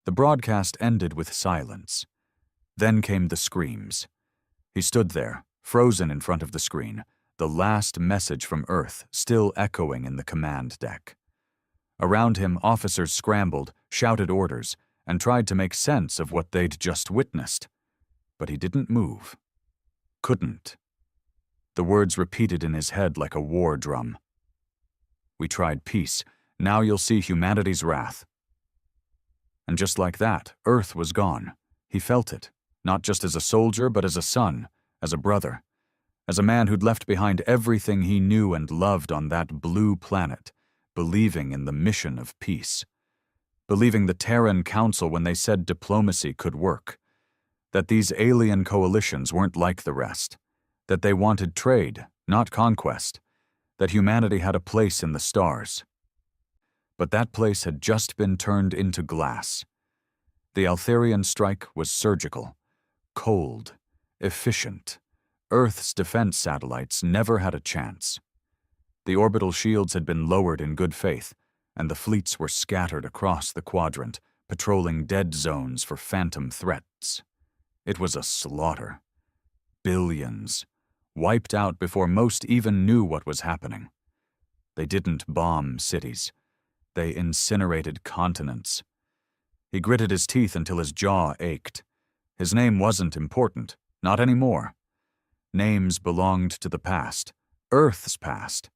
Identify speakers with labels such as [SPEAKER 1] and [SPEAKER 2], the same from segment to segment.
[SPEAKER 1] The broadcast ended with silence. Then came the screams. He stood there, frozen in front of the screen, the last message from Earth still echoing in the command deck. Around him, officers scrambled, shouted orders, and tried to make sense of what they'd just witnessed. But he didn't move. Couldn't. The words repeated in his head like a war drum. "We tried peace. Now you'll see humanity's wrath." And just like that, Earth was gone. He felt it, not just as a soldier, but as a son, as a brother, as a man who'd left behind everything he knew and loved on that blue planet, believing in the mission of peace, believing the Terran Council when they said diplomacy could work, that these alien coalitions weren't like the rest, that they wanted trade, not conquest, that humanity had a place in the stars. But that place had just been turned into glass. The Altharian strike was surgical, cold, efficient. Earth's defense satellites never had a chance. The orbital shields had been lowered in good faith, and the fleets were scattered across the quadrant, patrolling dead zones for phantom threats. It was a slaughter. Billions, wiped out before most even knew what was happening. They didn't bomb cities. They incinerated continents. He gritted his teeth until his jaw ached. His name wasn't important, not anymore. Names belonged to the past, Earth's past.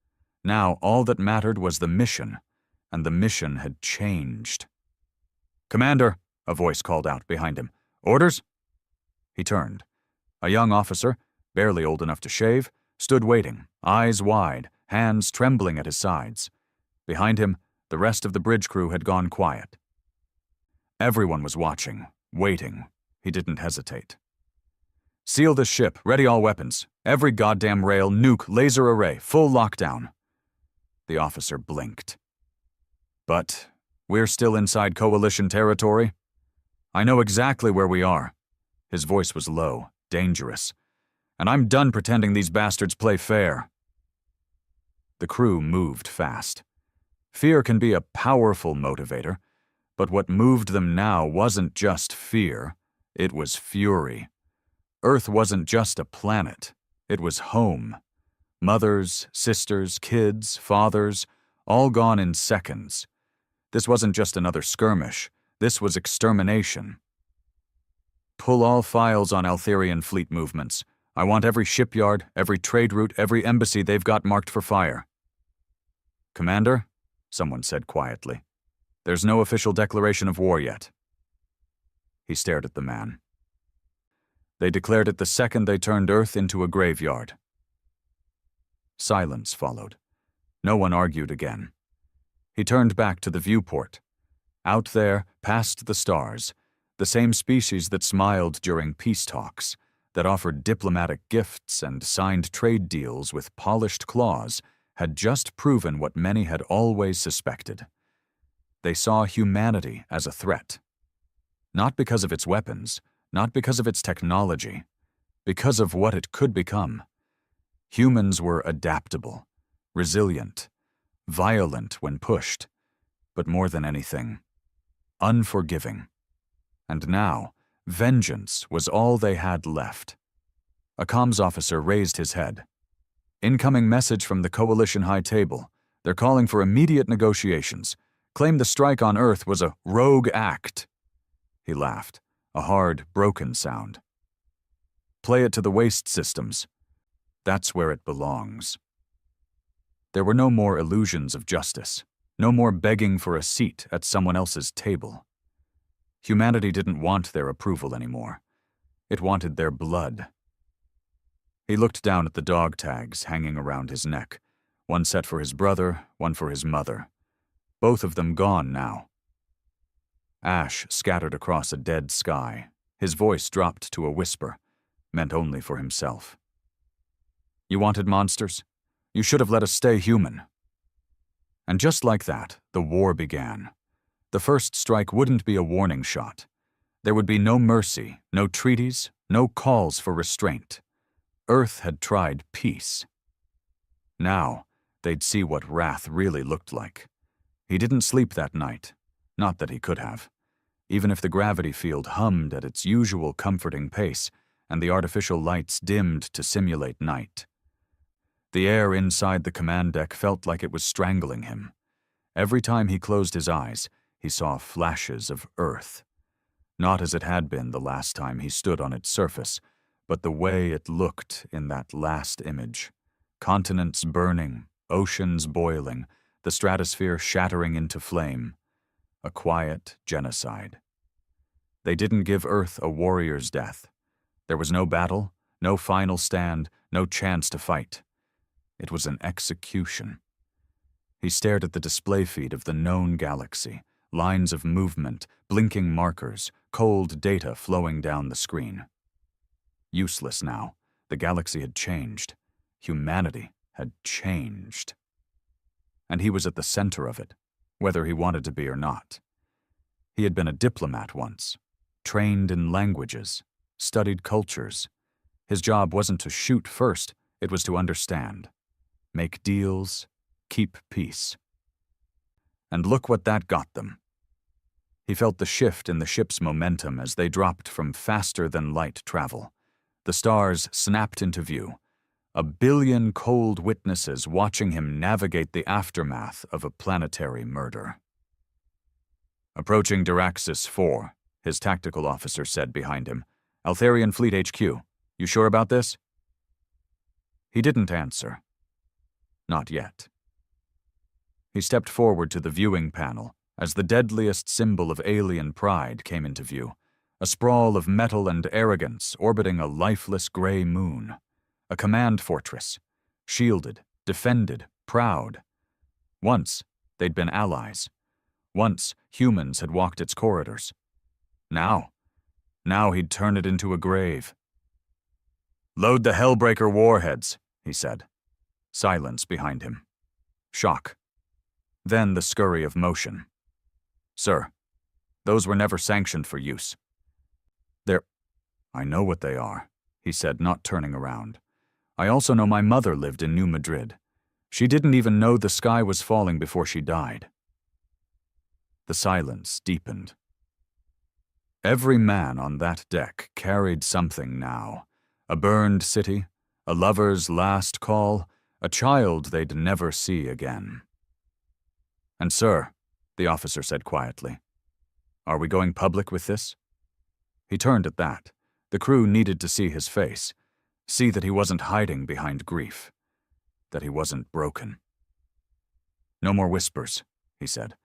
[SPEAKER 1] Now all that mattered was the mission, and the mission had changed. "Commander," a voice called out behind him. "Orders?" He turned. A young officer, barely old enough to shave, stood waiting, eyes wide, hands trembling at his sides. Behind him, the rest of the bridge crew had gone quiet. Everyone was watching, waiting. He didn't hesitate. "Seal this ship, ready all weapons. Every goddamn rail, nuke, laser array, full lockdown." The officer blinked. "But we're still inside coalition territory. I know exactly where we are." His voice was low, dangerous. "And I'm done pretending these bastards play fair." The crew moved fast. Fear can be a powerful motivator, but what moved them now wasn't just fear, it was fury. Earth wasn't just a planet, it was home. Mothers, sisters, kids, fathers, all gone in seconds. This wasn't just another skirmish, this was extermination. "Pull all files on Altharian fleet movements. I want every shipyard, every trade route, every embassy they've got marked for fire." "Commander," someone said quietly, "there's no official declaration of war yet." He stared at the man. "They declared it the second they turned Earth into a graveyard." Silence followed. No one argued again. He turned back to the viewport. Out there, past the stars, the same species that smiled during peace talks, that offered diplomatic gifts and signed trade deals with polished claws, had just proven what many had always suspected. They saw humanity as a threat. Not because of its weapons, not because of its technology, because of what it could become. Humans were adaptable, resilient, violent when pushed, but more than anything, unforgiving. And now, vengeance was all they had left. A comms officer raised his head. "Incoming message from the Coalition High Table. They're calling for immediate negotiations. Claim the strike on Earth was a rogue act." He laughed, a hard, broken sound. "Play it to the waste systems. That's where it belongs." There were no more illusions of justice, no more begging for a seat at someone else's table. Humanity didn't want their approval anymore. It wanted their blood. He looked down at the dog tags hanging around his neck, one set for his brother, one for his mother. Both of them gone now. Ash scattered across a dead sky. His voice dropped to a whisper, meant only for himself. "You wanted monsters? You should have let us stay human." And just like that, the war began. The first strike wouldn't be a warning shot. There would be no mercy, no treaties, no calls for restraint. Earth had tried peace. Now, they'd see what wrath really looked like. He didn't sleep that night. Not that he could have. even if the gravity field hummed at its usual comforting pace and the artificial lights dimmed to simulate night. The air inside the command deck felt like it was strangling him. Every time he closed his eyes, he saw flashes of Earth. Not as it had been the last time he stood on its surface, but the way it looked in that last image. Continents burning, oceans boiling, the stratosphere shattering into flame. A quiet genocide. They didn't give Earth a warrior's death. There was no battle, no final stand, no chance to fight. It was an execution. He stared at the display feed of the known galaxy, lines of movement, blinking markers, cold data flowing down the screen. Useless now. The galaxy had changed. Humanity had changed. And he was at the center of it, whether he wanted to be or not. He had been a diplomat once, trained in languages, studied cultures. His job wasn't to shoot first, it was to understand. Make deals, keep peace. And look what that got them. He felt the shift in the ship's momentum as they dropped from faster-than-light travel. The stars snapped into view. 1 billion cold witnesses watching him navigate the aftermath of a planetary murder. Approaching Diraxis 4, his tactical officer said behind him. Altharian Fleet HQ, you sure about this? He didn't answer. Not yet. He stepped forward to the viewing panel as the deadliest symbol of alien pride came into view, a sprawl of metal and arrogance orbiting a lifeless gray moon. A command fortress, shielded, defended, proud. Once, they'd been allies. Once, humans had walked its corridors. Now he'd turn it into a grave. Load the Hellbreaker warheads, he said. Silence behind him. Shock. Then the scurry of motion. Sir, those were never sanctioned for use. I know what they are, he said, not turning around. I also know my mother lived in New Madrid. She didn't even know the sky was falling before she died. The silence deepened. Every man on that deck carried something now. A burned city, a lover's last call, a child they'd never see again. And sir, the officer said quietly, are we going public with this? He turned at that. The crew needed to see his face, see that he wasn't hiding behind grief, that he wasn't broken. No more whispers, he said.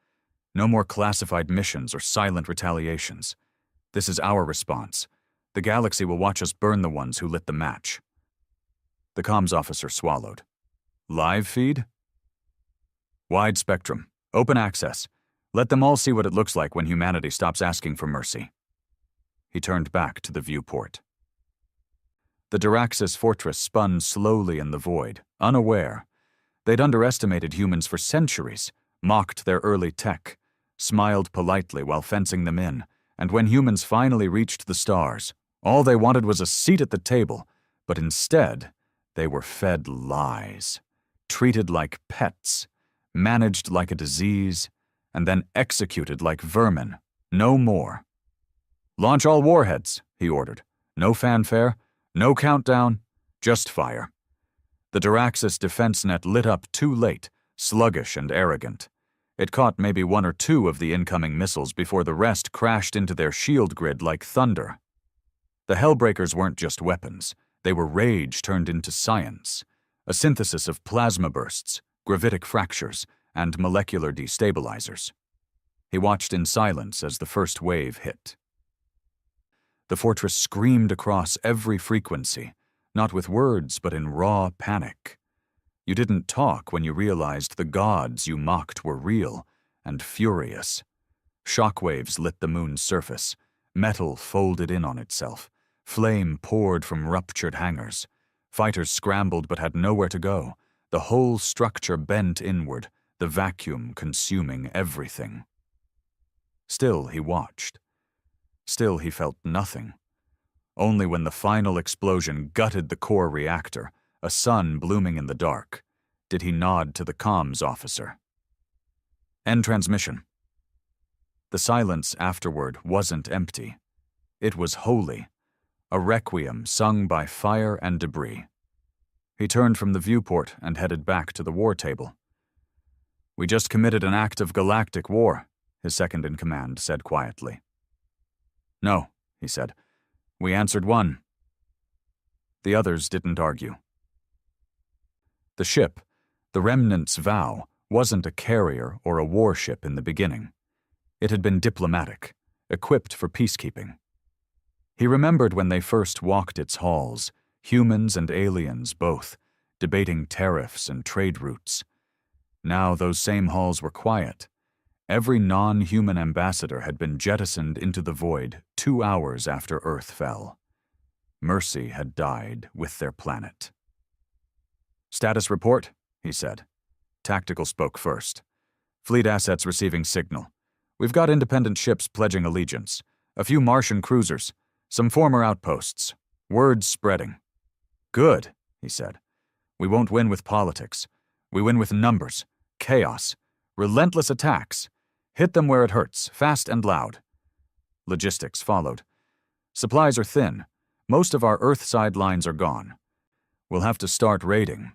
[SPEAKER 1] No more classified missions or silent retaliations. This is our response. The galaxy will watch us burn the ones who lit the match. The comms officer swallowed. Live feed? Wide spectrum. Open access. Let them all see what it looks like when humanity stops asking for mercy. He turned back to the viewport. The Diraxis fortress spun slowly in the void, unaware. They'd underestimated humans for centuries, mocked their early tech, smiled politely while fencing them in, and when humans finally reached the stars, all they wanted was a seat at the table, but instead, they were fed lies, treated like pets, managed like a disease, and then executed like vermin, no more. Launch all warheads, he ordered. No fanfare, no countdown, just fire. The Diraxis defense net lit up too late, sluggish and arrogant. It caught maybe 1 or 2 of the incoming missiles before the rest crashed into their shield grid like thunder. The Hellbreakers weren't just weapons. They were rage turned into science, a synthesis of plasma bursts, gravitic fractures, and molecular destabilizers. He watched in silence as the first wave hit. The fortress screamed across every frequency, not with words but in raw panic. You didn't talk when you realized the gods you mocked were real and furious. Shockwaves lit the moon's surface. Metal folded in on itself. Flame poured from ruptured hangars. Fighters scrambled but had nowhere to go. The whole structure bent inward, the vacuum consuming everything. Still he watched. Still he felt nothing. Only when the final explosion gutted the core reactor, a sun blooming in the dark, did he nod to the comms officer. End transmission. The silence afterward wasn't empty. It was holy, a requiem sung by fire and debris. He turned from the viewport and headed back to the war table. "We just committed an act of galactic war," his second-in-command said quietly. "No," he said. "We answered one." The others didn't argue. The ship, the Remnant's Vow, wasn't a carrier or a warship in the beginning. It had been diplomatic, equipped for peacekeeping. He remembered when they first walked its halls, humans and aliens both, debating tariffs and trade routes. Now those same halls were quiet. Every non-human ambassador had been jettisoned into the void 2 hours after Earth fell. Mercy had died with their planet. "Status report," he said. Tactical spoke first. "Fleet assets receiving signal. We've got independent ships pledging allegiance, a few Martian cruisers, some former outposts. Word's spreading." "Good," he said. "We won't win with politics. We win with numbers, chaos, relentless attacks. Hit them where it hurts, fast and loud." Logistics followed. "Supplies are thin. Most of our Earthside lines are gone. We'll have to start raiding."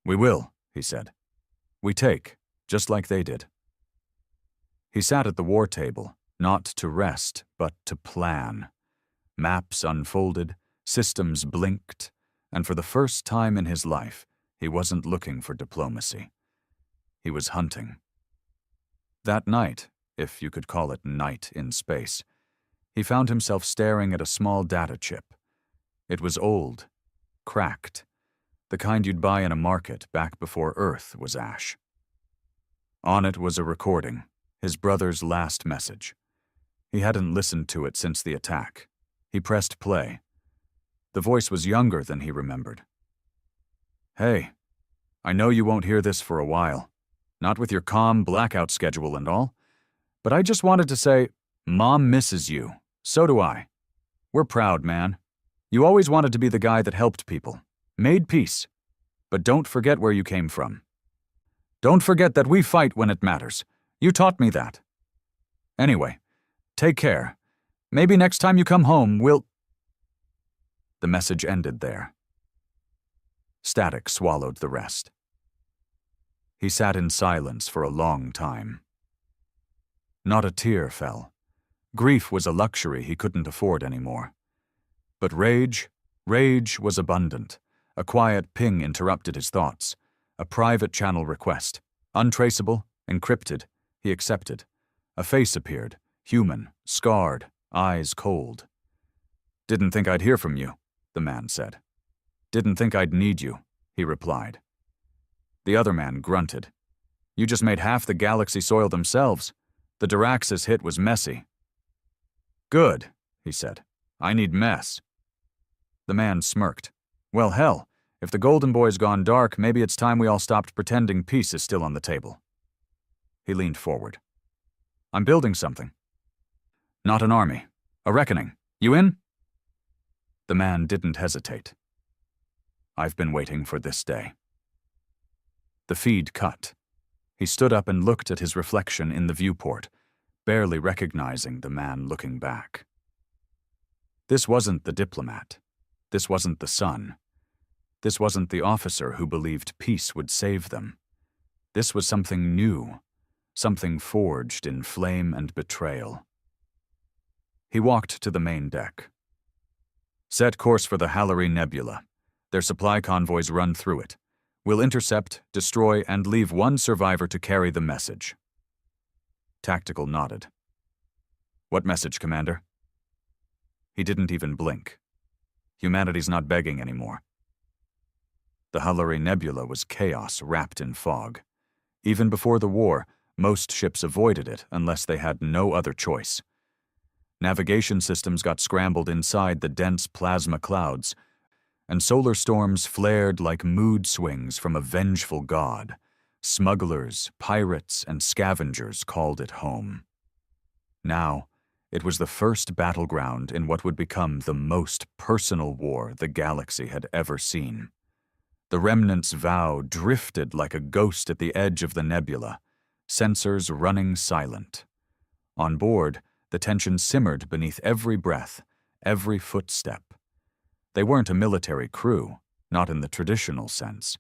[SPEAKER 1] "We will," he said. "We take, just like they did." He sat at the war table, not to rest, but to plan. Maps unfolded, systems blinked, and for the first time in his life, he wasn't looking for diplomacy. He was hunting. That night, if you could call it night in space, he found himself staring at a small data chip. It was old, cracked, the kind you'd buy in a market back before Earth was ash. On it was a recording, his brother's last message. He hadn't listened to it since the attack. He pressed play. The voice was younger than he remembered. "Hey, I know you won't hear this for a while, not with your calm blackout schedule and all, but I just wanted to say, Mom misses you. So do I. We're proud, man. You always wanted to be the guy that helped people, made peace. But don't forget where you came from. Don't forget that we fight when it matters. You taught me that. Anyway, take care. Maybe next time you come home, we'll—" The message ended there. Static swallowed the rest. He sat in silence for a long time. Not a tear fell. Grief was a luxury he couldn't afford anymore. But rage was abundant. A quiet ping interrupted his thoughts. A private channel request. Untraceable, encrypted. He accepted. A face appeared, human, scarred, eyes cold. "Didn't think I'd hear from you," the man said. "Didn't think I'd need you," he replied. The other man grunted. "You just made half the galaxy soil themselves. The Diraxis hit was messy." "Good," he said. "I need mess." The man smirked. "Well, hell, if the Golden Boy's gone dark, maybe it's time we all stopped pretending peace is still on the table." He leaned forward. "I'm building something. Not an army. A reckoning. You in?" The man didn't hesitate. "I've been waiting for this day." The feed cut. He stood up and looked at his reflection in the viewport, barely recognizing the man looking back. This wasn't the diplomat. This wasn't the son. This wasn't the officer who believed peace would save them. This was something new, something forged in flame and betrayal. He walked to the main deck. "Set course for the Hallery Nebula. Their supply convoys run through it. We'll intercept, destroy, and leave one survivor to carry the message." Tactical nodded. "What message, Commander?" He didn't even blink. Humanity's not begging anymore. The Hallery Nebula was chaos wrapped in fog. Even before the war, most ships avoided it unless they had no other choice. Navigation systems got scrambled inside the dense plasma clouds, and solar storms flared like mood swings from a vengeful god. Smugglers, pirates, and scavengers called it home. Now, it was the first battleground in what would become the most personal war the galaxy had ever seen. The Remnant's Vow drifted like a ghost at the edge of the nebula, sensors running silent. On board, the tension simmered beneath every breath, every footstep. They weren't a military crew, not in the traditional sense.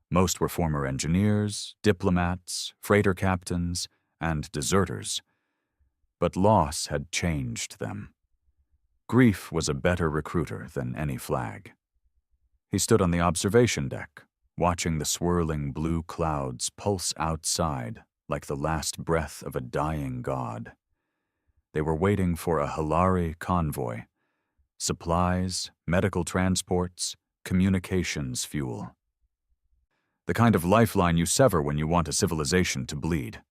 [SPEAKER 1] Most were former engineers, diplomats, freighter captains, and deserters. But loss had changed them. Grief was a better recruiter than any flag. He stood on the observation deck, watching the swirling blue clouds pulse outside like the last breath of a dying god. They were waiting for a Hilari convoy. Supplies, medical transports, communications fuel. The kind of lifeline you sever when you want a civilization to bleed.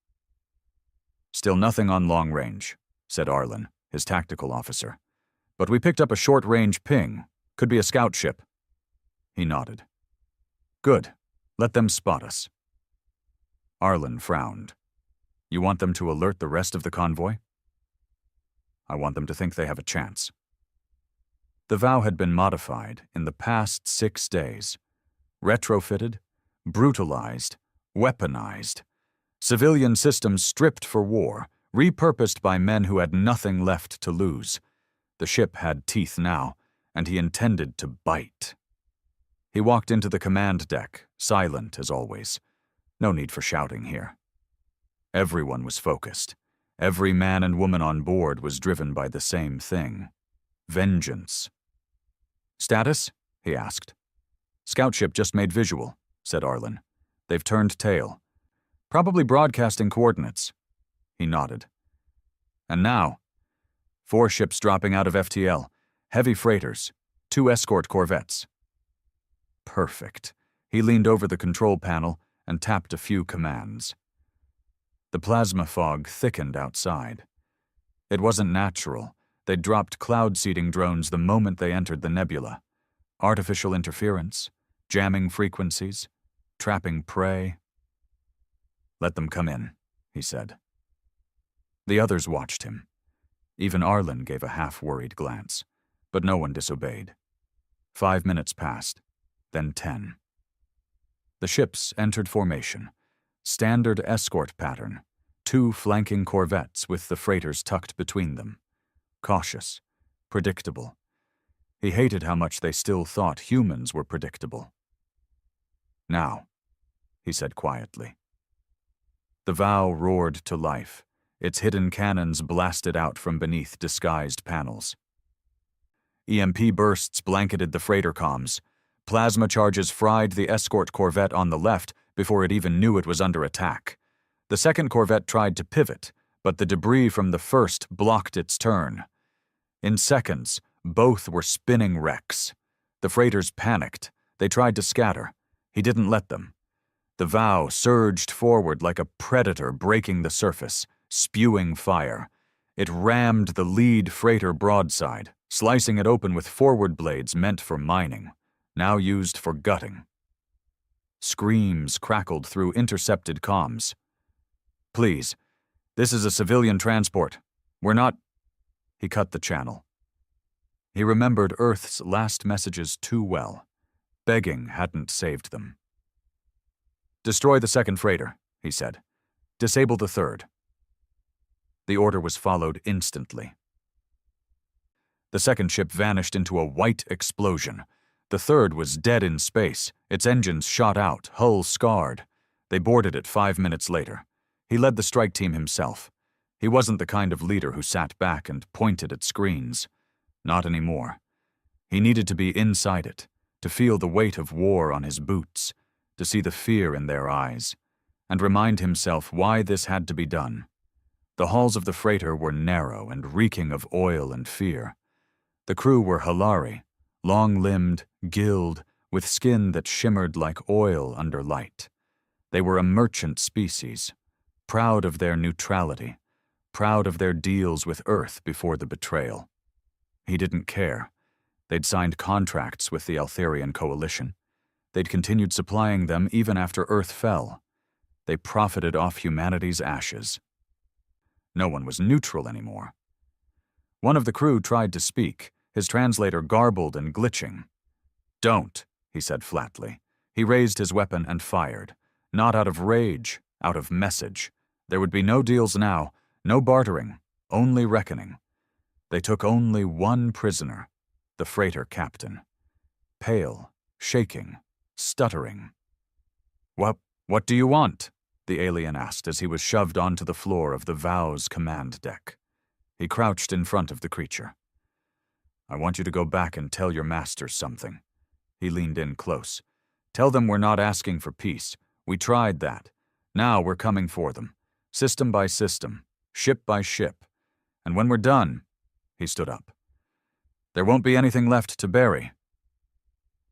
[SPEAKER 1] "Still nothing on long range," said Arlen, his tactical officer. "But we picked up a short-range ping. Could be a scout ship." He nodded. "Good. Let them spot us." Arlen frowned. "You want them to alert the rest of the convoy?" "I want them to think they have a chance." The vow had been modified in the past 6 days. Retrofitted, brutalized, weaponized. Civilian systems stripped for war, repurposed by men who had nothing left to lose. The ship had teeth now, and he intended to bite. He walked into the command deck, silent as always. No need for shouting here. Everyone was focused. Every man and woman on board was driven by the same thing: vengeance. "Status?" he asked. "Scout ship just made visual," said Arlen. "They've turned tail. Probably broadcasting coordinates." He nodded. "And now, 4 ships dropping out of FTL, heavy freighters, 2 escort corvettes." Perfect. He leaned over the control panel and tapped a few commands. The plasma fog thickened outside. It wasn't natural. They'd dropped cloud-seeding drones the moment they entered the nebula. Artificial interference, jamming frequencies, trapping prey. "Let them come in," he said. The others watched him. Even Arlen gave a half-worried glance, but no one disobeyed. 5 minutes passed, then 10. The ships entered formation. Standard escort pattern, 2 flanking corvettes with the freighters tucked between them. Cautious, predictable. He hated how much they still thought humans were predictable. "Now," he said quietly. The vow roared to life. Its hidden cannons blasted out from beneath disguised panels. EMP bursts blanketed the freighter comms. Plasma charges fried the escort corvette on the left before it even knew it was under attack. The second corvette tried to pivot, but the debris from the first blocked its turn. In seconds, both were spinning wrecks. The freighters panicked. They tried to scatter. He didn't let them. The vow surged forward like a predator breaking the surface, spewing fire. It rammed the lead freighter broadside, slicing it open with forward blades meant for mining, now used for gutting. Screams crackled through intercepted comms. "Please, this is a civilian transport. We're not—" He cut the channel. He remembered Earth's last messages too well. Begging hadn't saved them. "Destroy the second freighter," he said. "Disable the third." The order was followed instantly. The second ship vanished into a white explosion. The third was dead in space, its engines shot out, hull scarred. They boarded it 5 minutes later. He led the strike team himself. He wasn't the kind of leader who sat back and pointed at screens. Not anymore. He needed to be inside it, to feel the weight of war on his boots, to see the fear in their eyes, and remind himself why this had to be done. The halls of the freighter were narrow and reeking of oil and fear. The crew were Hilari, long-limbed, gilled, with skin that shimmered like oil under light. They were a merchant species, proud of their neutrality, proud of their deals with Earth before the betrayal. He didn't care. They'd signed contracts with the Altharian coalition. They'd continued supplying them even after Earth fell. They profited off humanity's ashes. No one was neutral anymore. One of the crew tried to speak, his translator garbled and glitching. "Don't," he said flatly. He raised his weapon and fired. Not out of rage, out of message. There would be no deals now, no bartering, only reckoning. They took only one prisoner, the freighter captain. Pale, shaking, stuttering. What do you want?" the alien asked as he was shoved onto the floor of the Vow's command deck. He crouched in front of the creature. "I want you to go back and tell your masters something." He leaned in close. "Tell them we're not asking for peace. We tried that. Now we're coming for them. System by system, ship by ship. And when we're done," he stood up, "there won't be anything left to bury."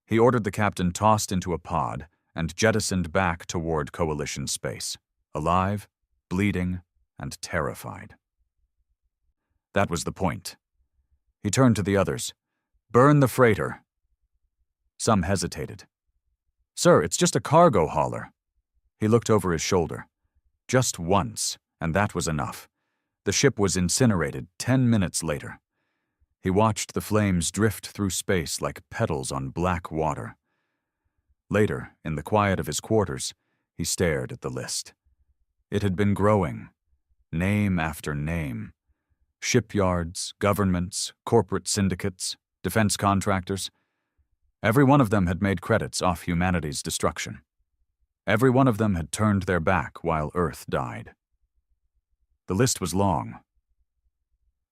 [SPEAKER 1] He ordered the captain tossed into a pod and jettisoned back toward Coalition space, alive, bleeding, and terrified. That was the point. He turned to the others. "Burn the freighter." Some hesitated. "Sir, it's just a cargo hauler." He looked over his shoulder. Just once, and that was enough. The ship was incinerated 10 minutes later. He watched the flames drift through space like petals on black water. Later, in the quiet of his quarters, he stared at the list. It had been growing, name after name. Shipyards, governments, corporate syndicates, defense contractors. Every one of them had made credits off humanity's destruction. Every one of them had turned their back while Earth died. The list was long,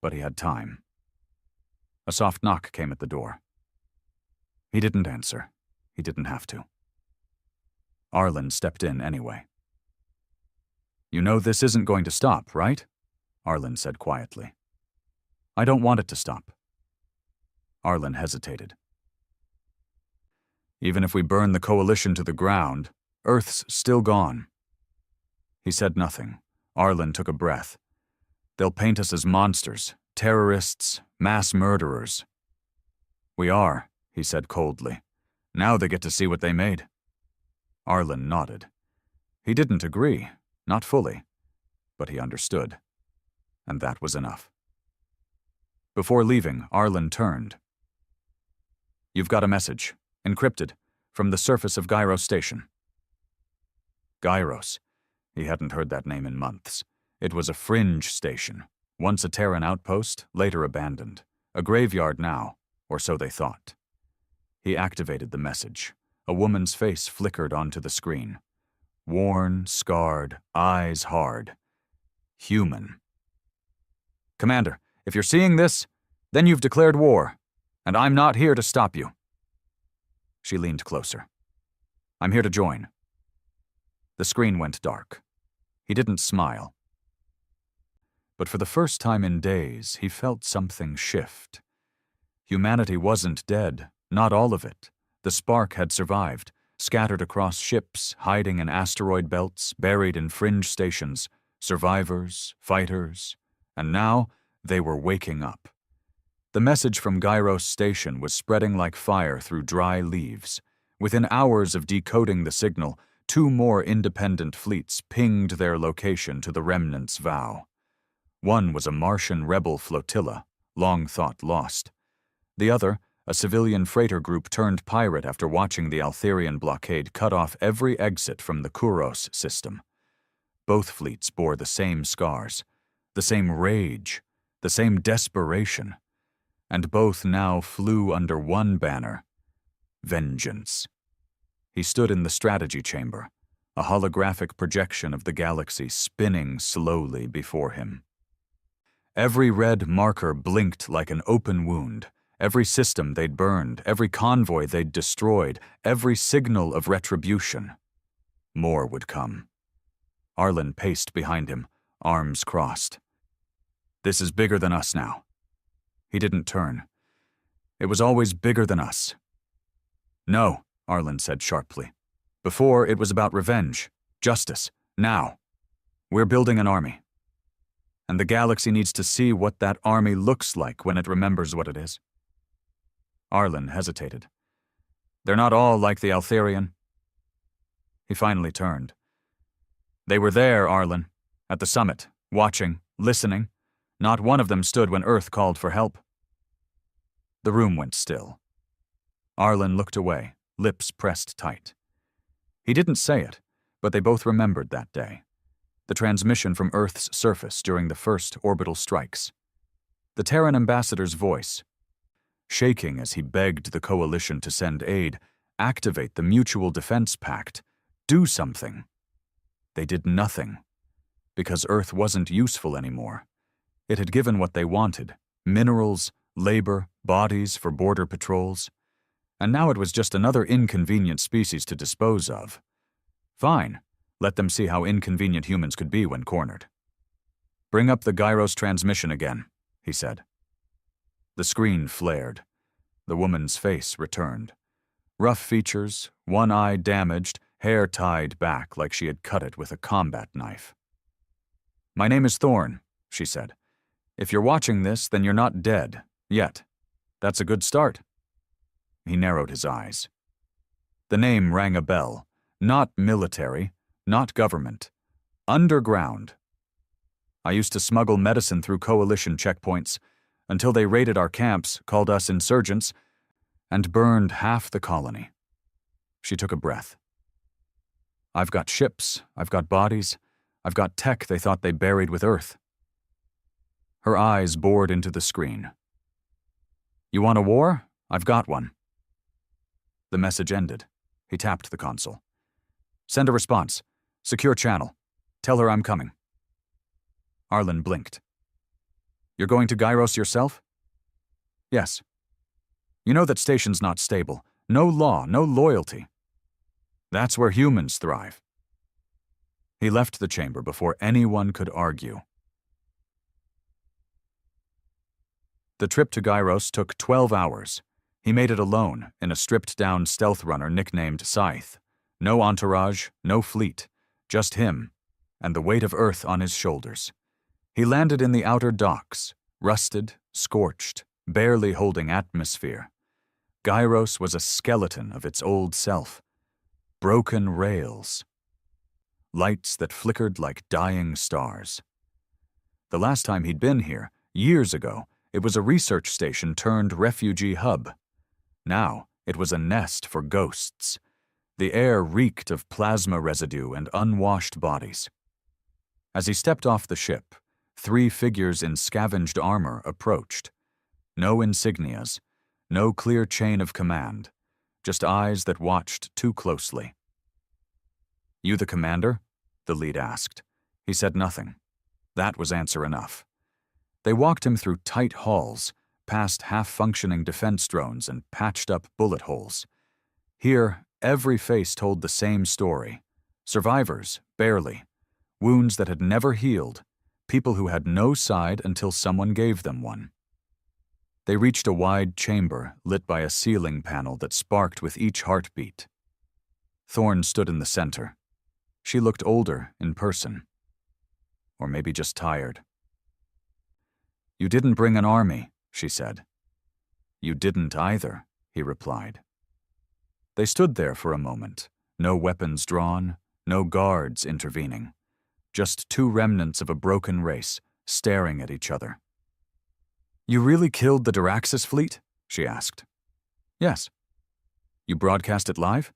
[SPEAKER 1] but he had time. A soft knock came at the door. He didn't answer. He didn't have to. Arlen stepped in anyway. "You know this isn't going to stop, right?" Arlen said quietly. "I don't want it to stop." Arlen hesitated. "Even if we burn the Coalition to the ground, Earth's still gone." He said nothing. Arlen took a breath. "They'll paint us as monsters, terrorists, mass murderers." "We are," he said coldly. "Now they get to see what they made." Arlen nodded. He didn't agree, not fully, but he understood. And that was enough. Before leaving, Arlen turned. "You've got a message, encrypted, from the surface of Gyros Station." Gyros. He hadn't heard that name in months. It was a fringe station, once a Terran outpost, later abandoned. A graveyard now, or so they thought. He activated the message. A woman's face flickered onto the screen. Worn, scarred, eyes hard. Human. "Commander, if you're seeing this, then you've declared war, and I'm not here to stop you." She leaned closer. "I'm here to join." The screen went dark. He didn't smile. But for the first time in days, he felt something shift. Humanity wasn't dead, not all of it. The spark had survived, scattered across ships, hiding in asteroid belts, buried in fringe stations, survivors, fighters, and now they were waking up. The message from Gyros Station was spreading like fire through dry leaves. Within hours of decoding the signal, 2 more independent fleets pinged their location to the Remnant's Vow. One was a Martian rebel flotilla, long thought lost. The other, a civilian freighter group turned pirate after watching the Altherian blockade cut off every exit from the Kuros system. Both fleets bore the same scars, the same rage, the same desperation, and both now flew under one banner: vengeance. He stood in the strategy chamber, a holographic projection of the galaxy spinning slowly before him. Every red marker blinked like an open wound. Every system they'd burned, every convoy they'd destroyed, every signal of retribution. More would come. Arlen paced behind him, arms crossed. "This is bigger than us now." He didn't turn. "It was always bigger than us." "No," Arlen said sharply. "Before, it was about revenge, justice. Now, we're building an army. And the galaxy needs to see what that army looks like when it remembers what it is." Arlen hesitated. "They're not all like the Altherian." He finally turned. "They were there, Arlen, at the summit, watching, listening. Not one of them stood when Earth called for help." The room went still. Arlen looked away, lips pressed tight. He didn't say it, but they both remembered that day. the transmission from Earth's surface during the first orbital strikes. The Terran ambassador's voice, shaking as he begged the coalition to send aid, activate the Mutual Defense Pact, do something. They did nothing, because Earth wasn't useful anymore. It had given what they wanted: minerals, labor, bodies for border patrols. And now it was just another inconvenient species to dispose of. Fine, let them see how inconvenient humans could be when cornered. "Bring up the gyros transmission again," he said. The screen flared. The woman's face returned. Rough features, one eye damaged, hair tied back like she had cut it with a combat knife. "My name is Thorn," she said. "If you're watching this, then you're not dead. Yet. That's a good start." He narrowed his eyes. The name rang a bell. Not military, not government. Underground. I used to smuggle medicine through coalition checkpoints until they raided our camps, called us insurgents, and burned half the colony. She took a breath. "I've got ships, I've got bodies, I've got tech they thought they buried with Earth." Her eyes bored into the screen. "You want a war? I've got one." The message ended. He tapped the console. "Send a response. Secure channel. Tell her I'm coming." Arlen blinked. "You're going to Gyros yourself?" "Yes." "You know that station's not stable. No law, no loyalty. That's where humans thrive." He left the chamber before anyone could argue. The trip to Gyros took 12 hours. He made it alone, in a stripped-down stealth runner nicknamed Scythe. No entourage, no fleet, just him, and the weight of Earth on his shoulders. He landed in the outer docks, rusted, scorched, barely holding atmosphere. Gyros was a skeleton of its old self. Broken rails. Lights that flickered like dying stars. The last time he'd been here, years ago, it was a research station turned refugee hub. Now, it was a nest for ghosts. The air reeked of plasma residue and unwashed bodies. As he stepped off the ship, 3 figures in scavenged armor approached. No insignias, no clear chain of command, just eyes that watched too closely. "You the commander?" the lead asked. He said nothing. That was answer enough. They walked him through tight halls, past half-functioning defense drones and patched-up bullet holes. Here, every face told the same story. Survivors, barely. Wounds that had never healed. People who had no side until someone gave them one. They reached a wide chamber lit by a ceiling panel that sparked with each heartbeat. Thorn stood in the center. She looked older in person. Or maybe just tired. "You didn't bring an army," she said. "You didn't either," he replied. They stood there for a moment, no weapons drawn, no guards intervening. Just 2 remnants of a broken race, staring at each other. "You really killed the Diraxis fleet?" she asked. "Yes." "You broadcast it live?"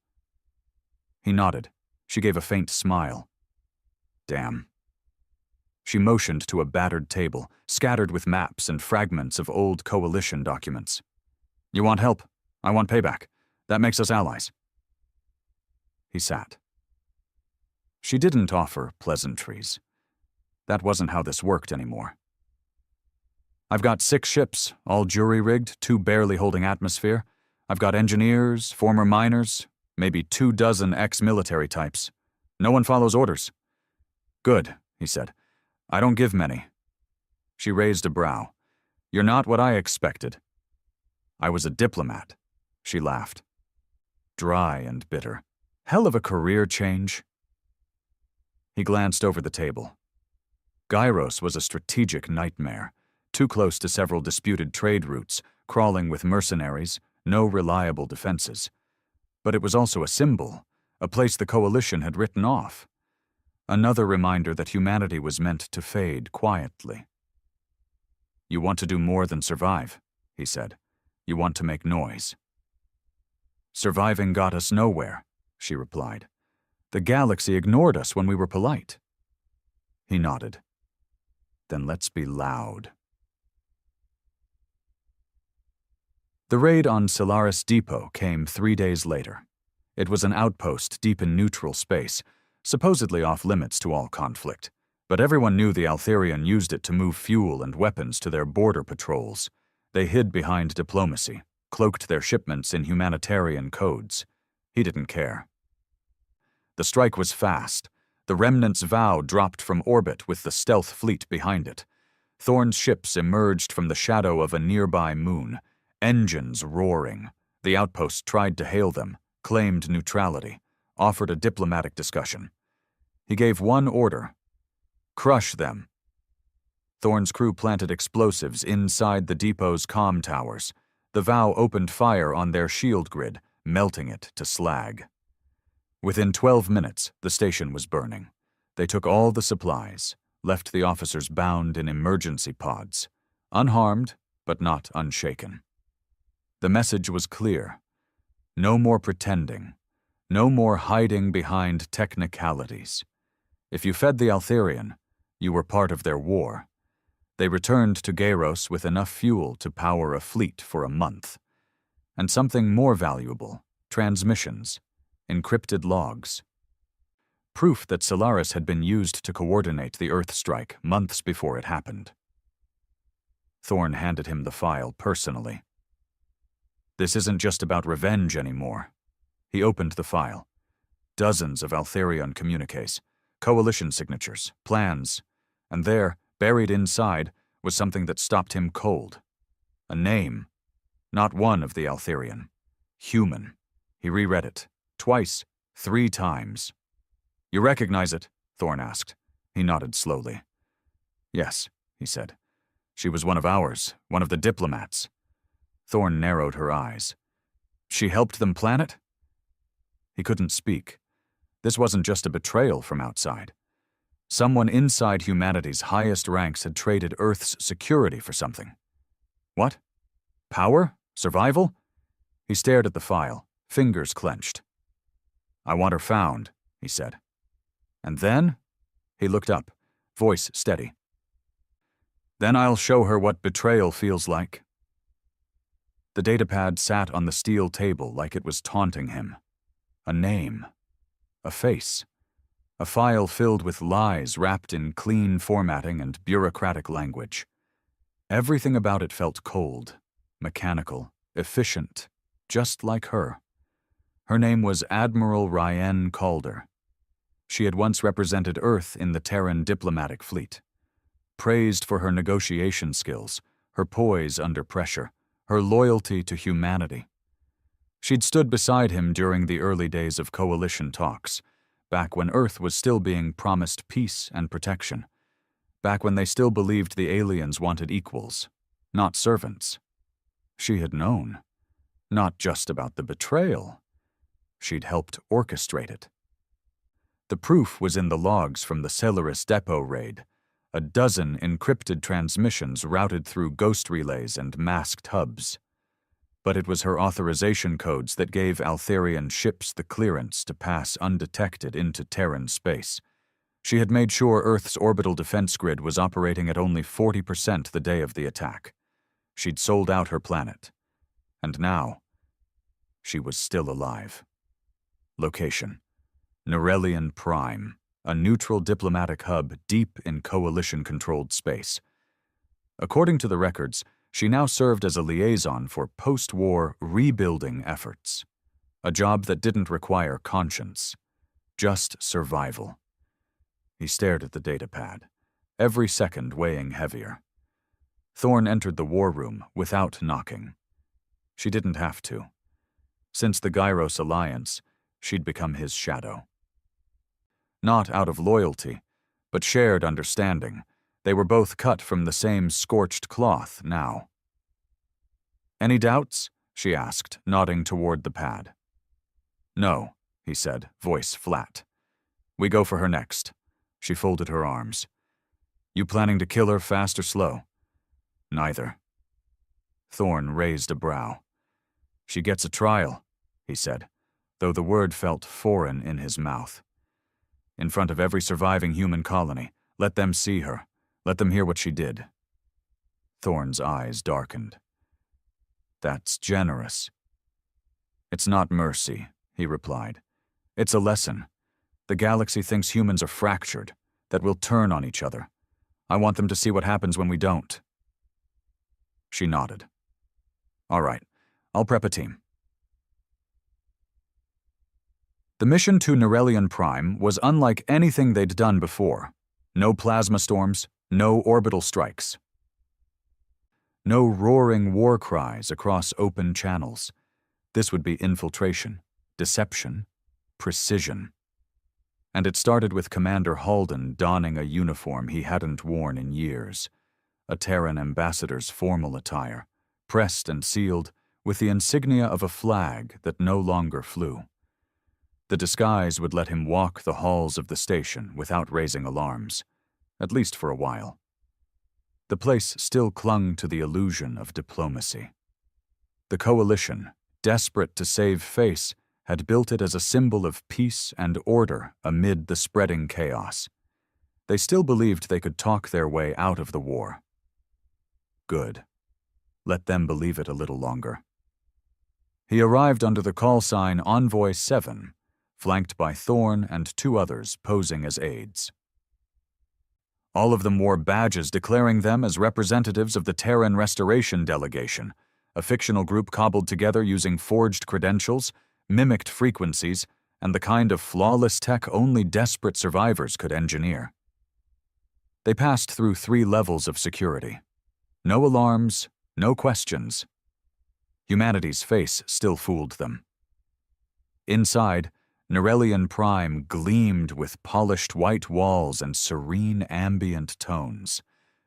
[SPEAKER 1] He nodded. She gave a faint smile. "Damn." She motioned to a battered table, scattered with maps and fragments of old coalition documents. "You want help? I want payback. That makes us allies." He sat. She didn't offer pleasantries. That wasn't how this worked anymore. "I've got 6 ships, all jury-rigged, 2 barely holding atmosphere. I've got engineers, former miners, maybe 24 ex-military types. No one follows orders." "Good," he said. "I don't give many." She raised a brow. "You're not what I expected." "I was a diplomat." She laughed. Dry and bitter. Hell of a career change. He glanced over the table. Gyros was a strategic nightmare, too close to several disputed trade routes, crawling with mercenaries, no reliable defenses. But it was also a symbol, a place the coalition had written off. Another reminder that humanity was meant to fade quietly. "You want to do more than survive," he said. "You want to make noise." "Surviving got us nowhere," she replied. "The galaxy ignored us when we were polite." He nodded. Then let's be loud. The raid on Solaris Depot came 3 days later. It was an outpost deep in neutral space, supposedly off-limits to all conflict, but everyone knew the Altherian used it to move fuel and weapons to their border patrols. They hid behind diplomacy, cloaked their shipments in humanitarian codes. He didn't care. The strike was fast. The Remnant's Vow dropped from orbit with the stealth fleet behind it. Thorn's ships emerged from the shadow of a nearby moon, engines roaring. The outpost tried to hail them, claimed neutrality, offered a diplomatic discussion. He gave one order: crush them. Thorn's crew planted explosives inside the depot's comm towers. The Vow opened fire on their shield grid, melting it to slag. Within 12 minutes, the station was burning. They took all the supplies, left the officers bound in emergency pods, unharmed but not unshaken. The message was clear. No more pretending. No more hiding behind technicalities. If you fed the Altherian, you were part of their war. They returned to Geiros with enough fuel to power a fleet for a month. And something more valuable: transmissions, encrypted logs. Proof that Solaris had been used to coordinate the Earth strike months before it happened. Thorn handed him the file personally. This isn't just about revenge anymore. He opened the file. Dozens of Altherian communiques, coalition signatures, plans, and there, buried inside, was something that stopped him cold. A name. Not one of the Altherian. Human. He reread it. Twice. 3 times. You recognize it? Thorn asked. He nodded slowly. Yes, he said. She was one of ours, one of the diplomats. Thorn narrowed her eyes. She helped them plan it? He couldn't speak. This wasn't just a betrayal from outside. Someone inside humanity's highest ranks had traded Earth's security for something. What? Power? Survival? He stared at the file, fingers clenched. I want her found, he said. And then? He looked up, voice steady. Then I'll show her what betrayal feels like. The datapad sat on the steel table like it was taunting him. A name. A face. A file filled with lies wrapped in clean formatting and bureaucratic language. Everything about it felt cold, mechanical, efficient, just like her. Her name was Admiral Ryan Calder. She had once represented Earth in the Terran diplomatic fleet. Praised for her negotiation skills, her poise under pressure, her loyalty to humanity. She'd stood beside him during the early days of coalition talks, back when Earth was still being promised peace and protection, back when they still believed the aliens wanted equals, not servants. She had known, not just about the betrayal. She'd helped orchestrate it. The proof was in the logs from the Solaris Depot raid, a dozen encrypted transmissions routed through ghost relays and masked hubs. But it was her authorization codes that gave Altherian ships the clearance to pass undetected into Terran space. She had made sure Earth's orbital defense grid was operating at only 40% the day of the attack. She'd sold out her planet. And now, she was still alive. Location: Norelian Prime, a neutral diplomatic hub deep in coalition-controlled space. According to the records, she now served as a liaison for post-war rebuilding efforts, a job that didn't require conscience, just survival. He stared at the datapad, every second weighing heavier. Thorn entered the war room without knocking. She didn't have to. Since the Geiros alliance, she'd become his shadow. Not out of loyalty, but shared understanding. They were both cut from the same scorched cloth now. Any doubts? She asked, nodding toward the pad. No, he said, voice flat. We go for her next. She folded her arms. You planning to kill her fast or slow? Neither. Thorn raised a brow. She gets a trial, he said, though the word felt foreign in his mouth. In front of every surviving human colony, Let them see her. Let them hear what she did. Thorn's eyes darkened. That's generous. It's not mercy, he replied. It's a lesson. The galaxy thinks humans are fractured, that we'll turn on each other. I want them to see what happens when we don't. She nodded. All right, I'll prep a team. The mission to Nerelian Prime was unlike anything they'd done before. No plasma storms, no orbital strikes. No roaring war cries across open channels. This would be infiltration, deception, precision. And it started with Commander Halden donning a uniform he hadn't worn in years, a Terran ambassador's formal attire, pressed and sealed with the insignia of a flag that no longer flew. The disguise would let him walk the halls of the station without raising alarms, at least for a while. The place still clung to the illusion of diplomacy. The Coalition, desperate to save face, had built it as a symbol of peace and order amid the spreading chaos. They still believed they could talk their way out of the war. Good. Let them believe it a little longer. He arrived under the call sign Envoy 7, flanked by Thorn and 2 others posing as aides. All of them wore badges declaring them as representatives of the Terran Restoration Delegation, a fictional group cobbled together using forged credentials, mimicked frequencies, and the kind of flawless tech only desperate survivors could engineer. They passed through 3 levels of security. No alarms, no questions. Humanity's face still fooled them. Inside, Nerelian Prime gleamed with polished white walls and serene ambient tones.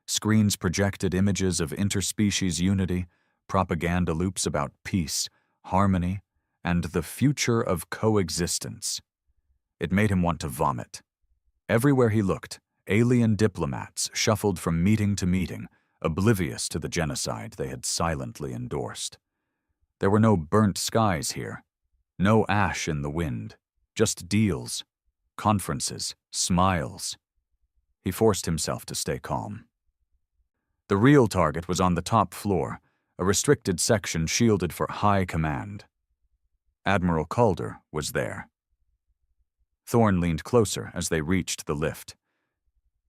[SPEAKER 1] Screens projected images of interspecies unity, propaganda loops about peace, harmony, and the future of coexistence. It made him want to vomit. Everywhere he looked, alien diplomats shuffled from meeting to meeting, oblivious to the genocide they had silently endorsed. There were no burnt skies here, no ash in the wind. Just deals, conferences, smiles. He forced himself to stay calm. The real target was on the top floor, a restricted section shielded for high command. Admiral Calder was there. Thorn leaned closer as they reached the lift.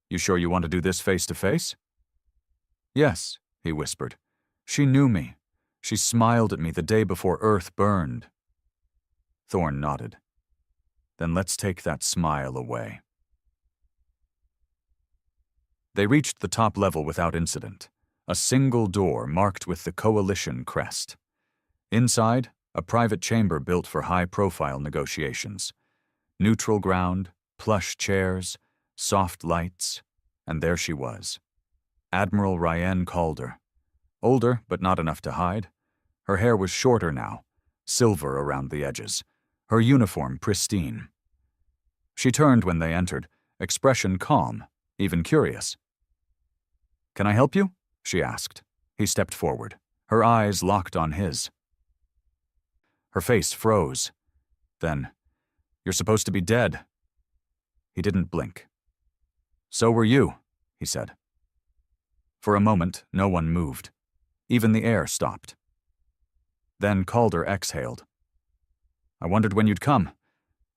[SPEAKER 1] You sure you want to do this face to face? Yes, he whispered. She knew me. She smiled at me the day before Earth burned. Thorn nodded. Then let's take that smile away. They reached the top level without incident, a single door marked with the Coalition crest. Inside, a private chamber built for high-profile negotiations. Neutral ground, plush chairs, soft lights, and there she was. Admiral Ryan Calder. Older, but not enough to hide. Her hair was shorter now, silver around the edges. Her uniform pristine. She turned when they entered, expression calm, even curious. Can I help you? She asked. He stepped forward, her eyes locked on his. Her face froze. Then, you're supposed to be dead. He didn't blink. So were you, he said. For a moment, no one moved. Even the air stopped. Then Calder exhaled. I wondered when you'd come.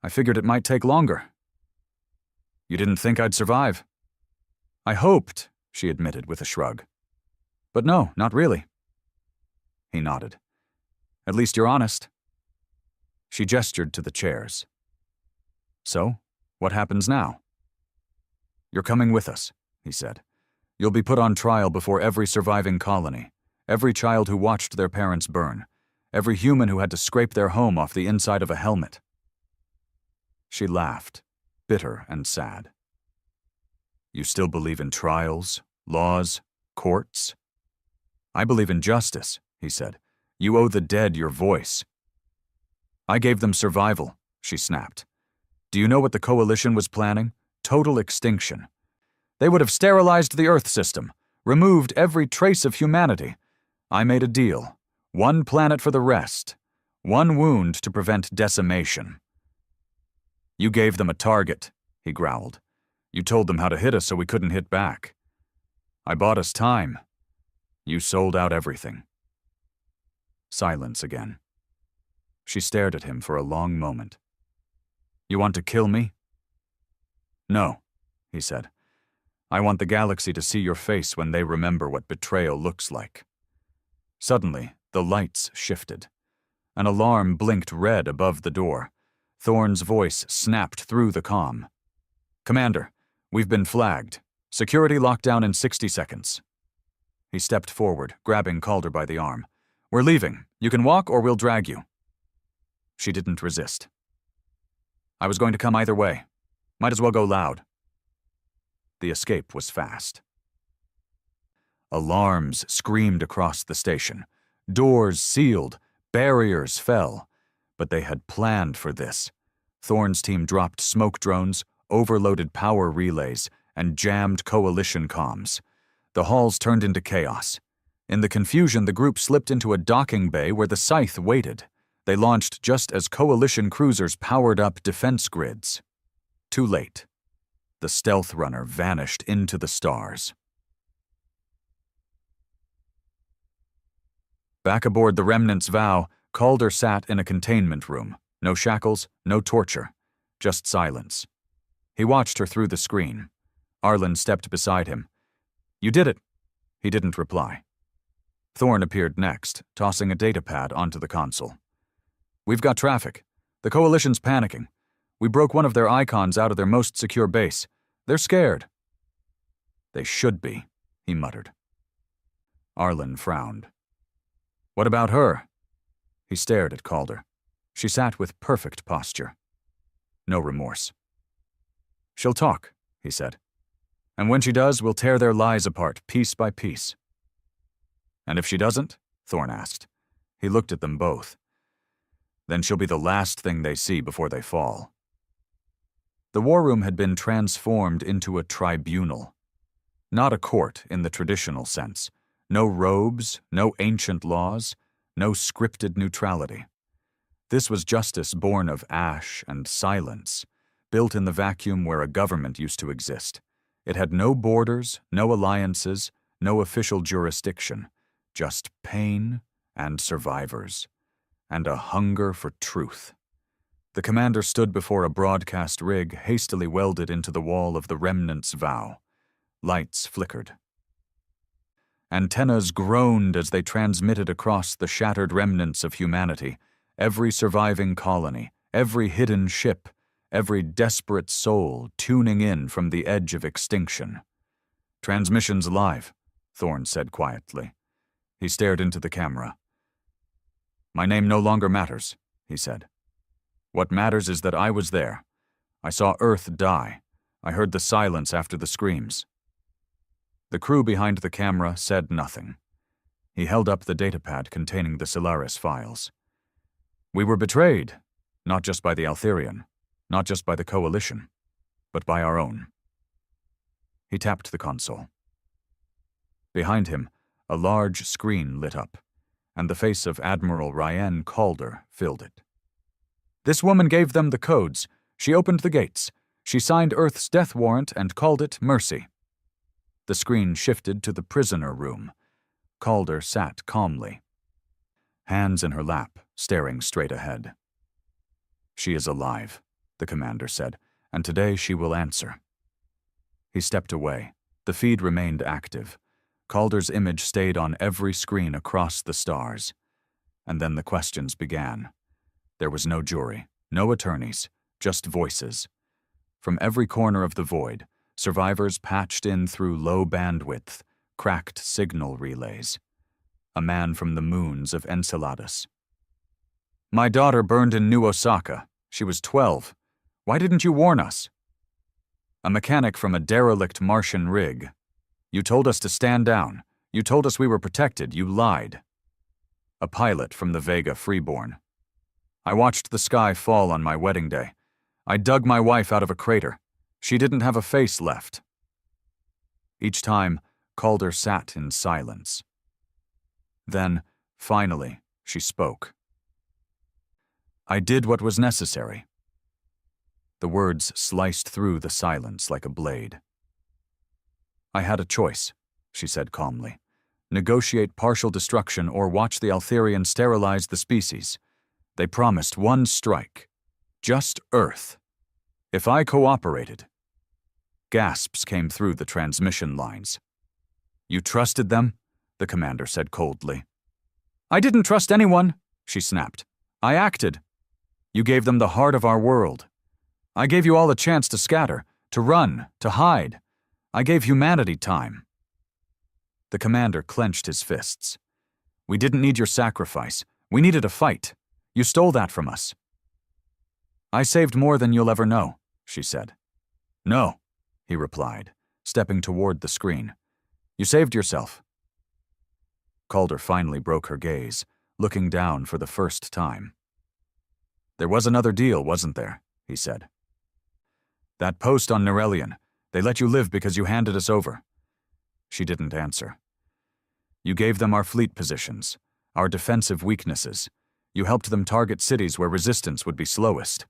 [SPEAKER 1] I figured it might take longer. You didn't think I'd survive? I hoped, she admitted with a shrug. But no, not really. He nodded. At least you're honest. She gestured to the chairs. So, what happens now? You're coming with us, he said. You'll be put on trial before every surviving colony, every child who watched their parents burn, every human who had to scrape their home off the inside of a helmet. She laughed, bitter and sad. You still believe in trials, laws, courts? I believe in justice, he said. You owe the dead your voice. I gave them survival, she snapped. Do you know what the Coalition was planning? Total extinction. They would have sterilized the Earth system, removed every trace of humanity. I made a deal. One planet for the rest. One wound to prevent decimation. You gave them a target, he growled. You told them how to hit us so we couldn't hit back. I bought us time. You sold out everything." Silence again. She stared at him for a long moment. "You want to kill me?" "No," he said. "I want the galaxy to see your face when they remember what betrayal looks like." Suddenly, the lights shifted. An alarm blinked red above the door. Thorne's voice snapped through the comm. "Commander, we've been flagged. Security lockdown in 60 seconds. He stepped forward, grabbing Calder by the arm. "We're leaving. You can walk or we'll drag you." She didn't resist. "I was going to come either way. Might as well go loud." The escape was fast. Alarms screamed across the station. Doors sealed. Barriers fell. But they had planned for this. Thorne's team dropped smoke drones, overloaded power relays, and jammed coalition comms. The halls turned into chaos. In the confusion, the group slipped into a docking bay where the Scythe waited. They launched just as coalition cruisers powered up defense grids. Too late. The stealth runner vanished into the stars. Back aboard the Remnant's Vow, Calder sat in a containment room. No shackles, no torture. Just silence. He watched her through the screen. Arlen stepped beside him. "You did it." He didn't reply. Thorne appeared next, tossing a datapad onto the console. "We've got traffic. The Coalition's panicking. We broke one of their icons out of their most secure base. They're scared." "They should be," he muttered. Arlen frowned. "What about her?" He stared at Calder. She sat with perfect posture. No remorse. "She'll talk," he said. "And when she does, we'll tear their lies apart, piece by piece." "And if she doesn't?" Thorne asked. He looked at them both. "Then she'll be the last thing they see before they fall." The war room had been transformed into a tribunal. Not a court in the traditional sense. No robes, no ancient laws, no scripted neutrality. This was justice born of ash and silence, built in the vacuum where a government used to exist. It had no borders, no alliances, no official jurisdiction, just pain and survivors, and a hunger for truth. The commander stood before a broadcast rig hastily welded into the wall of the Remnant's Vow. Lights flickered. Antennas groaned as they transmitted across the shattered remnants of humanity, every surviving colony, every hidden ship, every desperate soul tuning in from the edge of extinction. "Transmissions live," Thorne said quietly. He stared into the camera. "My name no longer matters," he said. "What matters is that I was there. I saw Earth die. I heard the silence after the screams." The crew behind the camera said nothing. He held up the datapad containing the Solaris files. "We were betrayed, not just by the Altherian, not just by the Coalition, but by our own." He tapped the console. Behind him, a large screen lit up, and the face of Admiral Ryan Calder filled it. "This woman gave them the codes. She opened the gates. She signed Earth's death warrant and called it mercy." The screen shifted to the prisoner room. Calder sat calmly, hands in her lap, staring straight ahead. "She is alive," the commander said, "and today she will answer." He stepped away. The feed remained active. Calder's image stayed on every screen across the stars. And then the questions began. There was no jury, no attorneys, just voices. From every corner of the void, survivors patched in through low bandwidth, cracked signal relays. A man from the moons of Enceladus. "My daughter burned in New Osaka. She was 12. Why didn't you warn us?" "A mechanic from a derelict Martian rig. You told us to stand down. You told us we were protected. You lied." "A pilot from the Vega Freeborn. I watched the sky fall on my wedding day. I dug my wife out of a crater. She didn't have a face left." Each time, Calder sat in silence. Then, finally, she spoke. "I did what was necessary." The words sliced through the silence like a blade. "I had a choice," she said calmly. "Negotiate partial destruction or watch the Altherian sterilize the species. They promised one strike. Just Earth. If I cooperated..." Gasps came through the transmission lines. "You trusted them?" the commander said coldly. "I didn't trust anyone," she snapped. "I acted. You gave them the heart of our world. I gave you all a chance to scatter, to run, to hide. I gave humanity time." The commander clenched his fists. "We didn't need your sacrifice. We needed a fight. You stole that from us." "I saved more than you'll ever know," she said. "No," he replied, stepping toward the screen. "You saved yourself." Calder finally broke her gaze, looking down for the first time. "There was another deal, wasn't there?" he said. "That post on Nerelian. They let you live because you handed us over." She didn't answer. "You gave them our fleet positions, our defensive weaknesses. You helped them target cities where resistance would be slowest."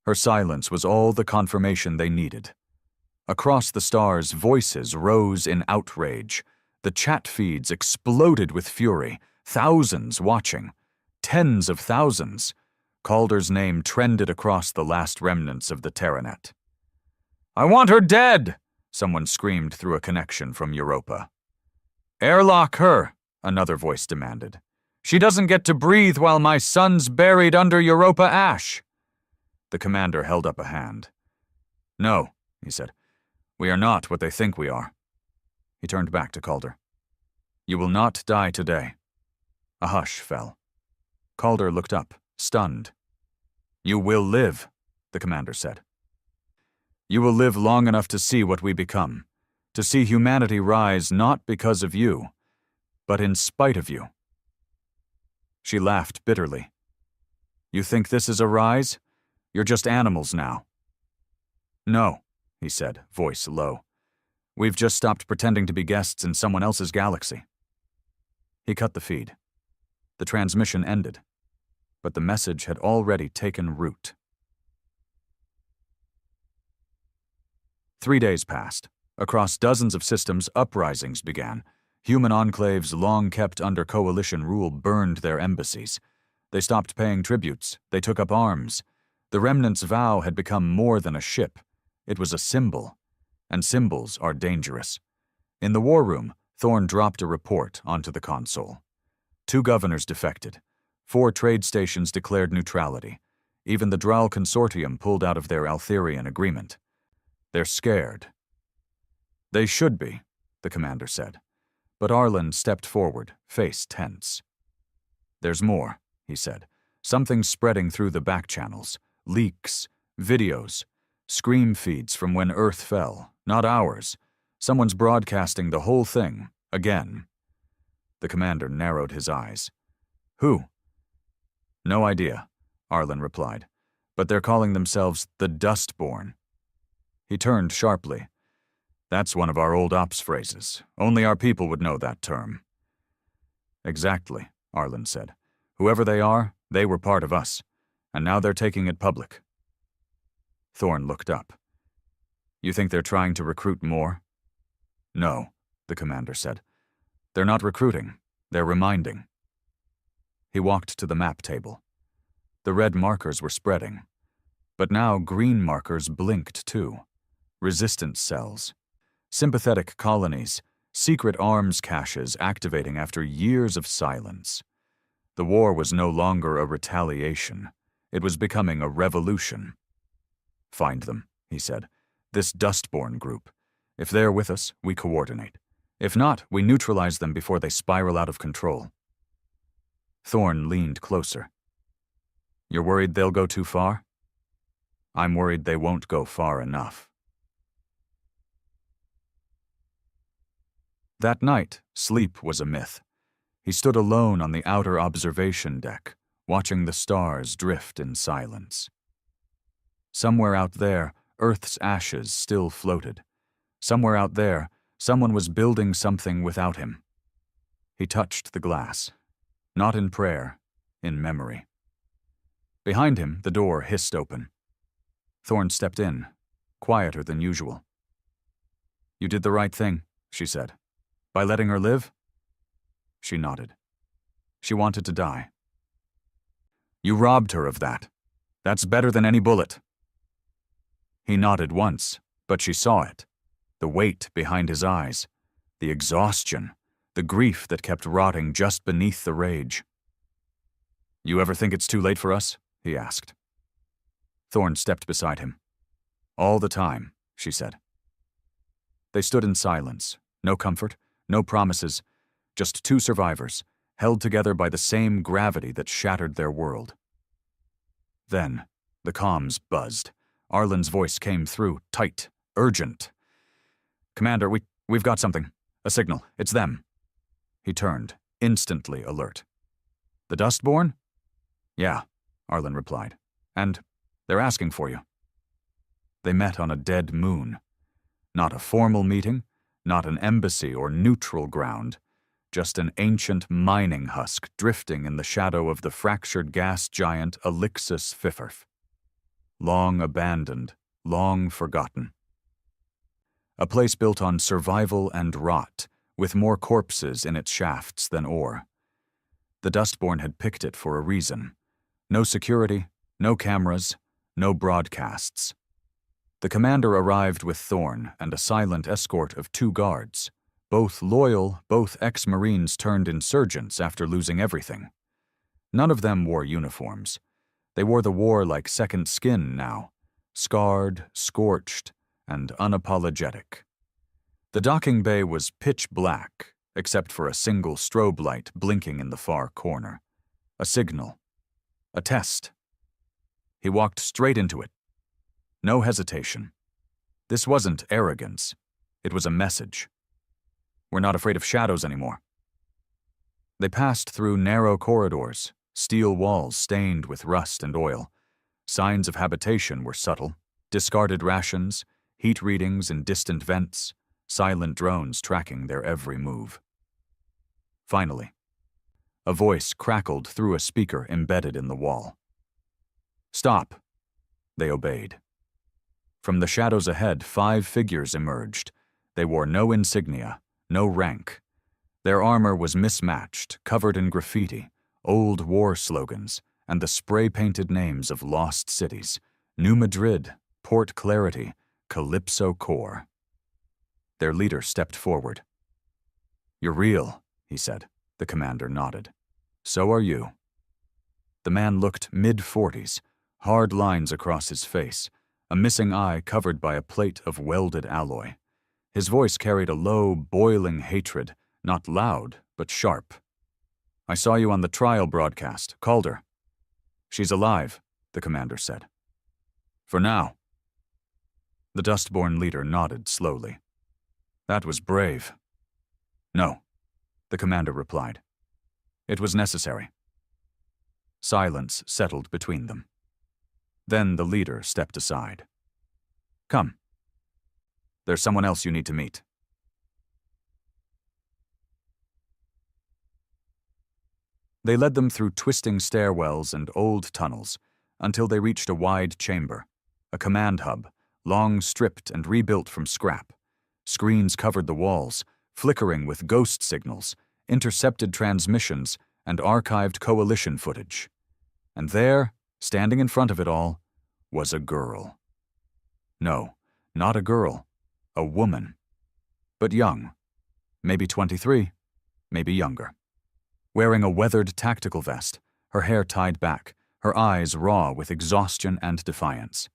[SPEAKER 1] Her silence was all the confirmation they needed. Across the stars, voices rose in outrage. The chat feeds exploded with fury, thousands watching, tens of thousands. Calder's name trended across the last remnants of the Terranet. "I want her dead!" someone screamed through a connection from Europa. "Airlock her," another voice demanded. "She doesn't get to breathe while my son's buried under Europa ash." The commander held up a hand. "No," he said. "We are not what they think we are." He turned back to Calder. "You will not die today." A hush fell. Calder looked up, stunned. "You will live," the commander said. "You will live long enough to see what we become, to see humanity rise not because of you, but in spite of you." She laughed bitterly. "You think this is a rise? You're just animals now." "No," he said, voice low. "We've just stopped pretending to be guests in someone else's galaxy." He cut the feed. The transmission ended, but the message had already taken root. 3 days passed. Across dozens of systems, uprisings began. Human enclaves long kept under coalition rule burned their embassies. They stopped paying tributes. They took up arms. The remnant's vow had become more than a ship. It was a symbol, and symbols are dangerous. In the war room, Thorne dropped a report onto the console. 2 governors defected. 4 trade stations declared neutrality. Even the Dral Consortium pulled out of their Altherian agreement. They're scared. "They should be," the commander said. But Arlen stepped forward, face tense. "There's more," he said. "Something spreading through the back channels. Leaks, videos, scream feeds from when Earth fell, not ours. Someone's broadcasting the whole thing, again." The commander narrowed his eyes. "Who?" "No idea," Arlen replied. "But they're calling themselves the Dustborn." He turned sharply. "That's one of our old ops phrases. Only our people would know that term." "Exactly," Arlen said. "Whoever they are, they were part of us. And now they're taking it public." Thorne looked up. "You think they're trying to recruit more?" "No," the commander said. "They're not recruiting. They're reminding." He walked to the map table. The red markers were spreading. But now green markers blinked too. Resistance cells. Sympathetic colonies. Secret arms caches activating after years of silence. The war was no longer a retaliation. It was becoming a revolution. "Find them," he said. "This Dustborn group. If they're with us, we coordinate. If not, we neutralize them before they spiral out of control." Thorne leaned closer. "You're worried they'll go too far?" "I'm worried they won't go far enough." That night, sleep was a myth. He stood alone on the outer observation deck, watching the stars drift in silence. Somewhere out there, Earth's ashes still floated. Somewhere out there, someone was building something without him. He touched the glass, not in prayer, in memory. Behind him, the door hissed open. Thorn stepped in, quieter than usual. "You did the right thing," she said. "By letting her live?" She nodded. "She wanted to die." "You robbed her of that. That's better than any bullet." He nodded once, but she saw it. The weight behind his eyes, the exhaustion, the grief that kept rotting just beneath the rage. "You ever think it's too late for us?" he asked. Thorn stepped beside him. "All the time," she said. They stood in silence, no comfort, no promises, just two survivors, held together by the same gravity that shattered their world. Then, the comms buzzed. Arlen's voice came through, tight, urgent. "Commander, we've got something. A signal. It's them." He turned, instantly alert. "The Dustborn?" "Yeah," Arlen replied. "And they're asking for you." They met on a dead moon. Not a formal meeting, not an embassy or neutral ground, just an ancient mining husk drifting in the shadow of the fractured gas giant Elixis Fifirth. Long abandoned, long forgotten. A place built on survival and rot, with more corpses in its shafts than ore. The Dustborn had picked it for a reason. No security, no cameras, no broadcasts. The commander arrived with Thorn and a silent escort of 2 guards, both loyal, both ex-Marines turned insurgents after losing everything. None of them wore uniforms. They wore the war like second skin now, scarred, scorched, and unapologetic. The docking bay was pitch black, except for a single strobe light blinking in the far corner. A signal. A test. He walked straight into it. No hesitation. This wasn't arrogance. It was a message. "We're not afraid of shadows anymore." They passed through narrow corridors, steel walls stained with rust and oil. Signs of habitation were subtle. Discarded rations, heat readings in distant vents, silent drones tracking their every move. Finally, a voice crackled through a speaker embedded in the wall. "Stop." They obeyed. From the shadows ahead, 5 figures emerged. They wore no insignia, no rank. Their armor was mismatched, covered in graffiti, old war slogans, and the spray-painted names of lost cities: New Madrid, Port Clarity, Calypso Core. Their leader stepped forward. "You're real," he said. The commander nodded. "So are you." The man looked mid-40s, hard lines across his face, a missing eye covered by a plate of welded alloy. His voice carried a low, boiling hatred, not loud, but sharp. "I saw you on the trial broadcast. Called her." "She's alive," the commander said. "For now." The Dustborn leader nodded slowly. "That was brave." "No," the commander replied. "It was necessary." Silence settled between them. Then the leader stepped aside. "Come. There's someone else you need to meet." They led them through twisting stairwells and old tunnels until they reached a wide chamber, a command hub, long stripped and rebuilt from scrap. Screens covered the walls, flickering with ghost signals, intercepted transmissions, and archived coalition footage. And there, standing in front of it all, was a girl. No, not a girl, a woman. But young, maybe 23, maybe younger. Wearing a weathered tactical vest, her hair tied back, her eyes raw with exhaustion and defiance.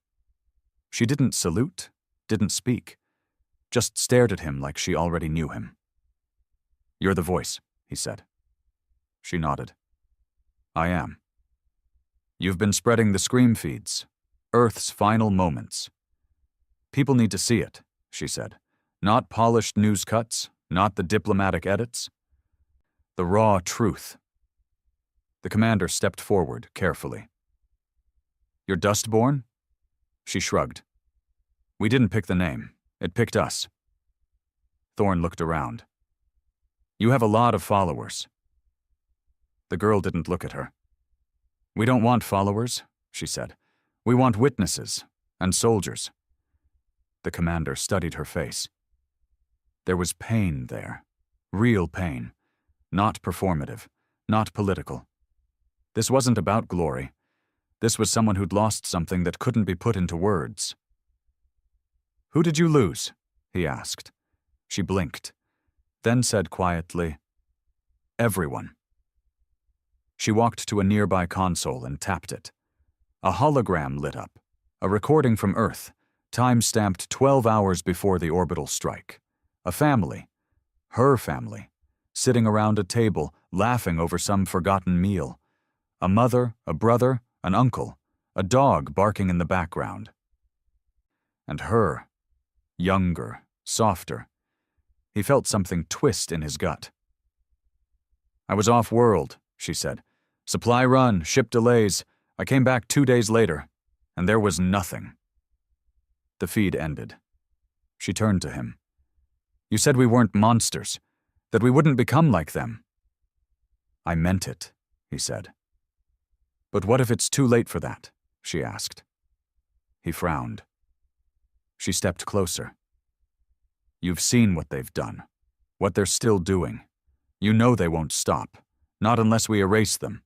[SPEAKER 1] She didn't salute, didn't speak, just stared at him like she already knew him. "You're the voice," he said. She nodded. "I am." "You've been spreading the scream feeds, Earth's final moments." "People need to see it," she said. "Not polished news cuts, not the diplomatic edits. The raw truth." The commander stepped forward carefully. "You're Dustborn?" She shrugged. "We didn't pick the name. It picked us." Thorn looked around. "You have a lot of followers." The girl didn't look at her. "We don't want followers," she said. "We want witnesses, And soldiers. The commander studied her face. There was pain there. Real pain. Not performative. Not political. This wasn't about glory. This was someone who'd lost something that couldn't be put into words. "Who did you lose?" he asked. She blinked, then said quietly, "Everyone." She walked to a nearby console and tapped it. A hologram lit up, a recording from Earth, time-stamped 12 hours before the orbital strike. A family, her family, sitting around a table, laughing over some forgotten meal. A mother, a brother, an uncle, a dog barking in the background. And her, younger, softer. He felt something twist in his gut. "I was off-world," she said. "Supply run, ship delays. I came back 2 days later, and there was nothing." The feed ended. She turned to him. "You said we weren't monsters, that we wouldn't become like them." "I meant it," he said. "But what if it's too late for that?" she asked. He frowned. She stepped closer. "You've seen what they've done, what they're still doing. You know they won't stop, not unless we erase them."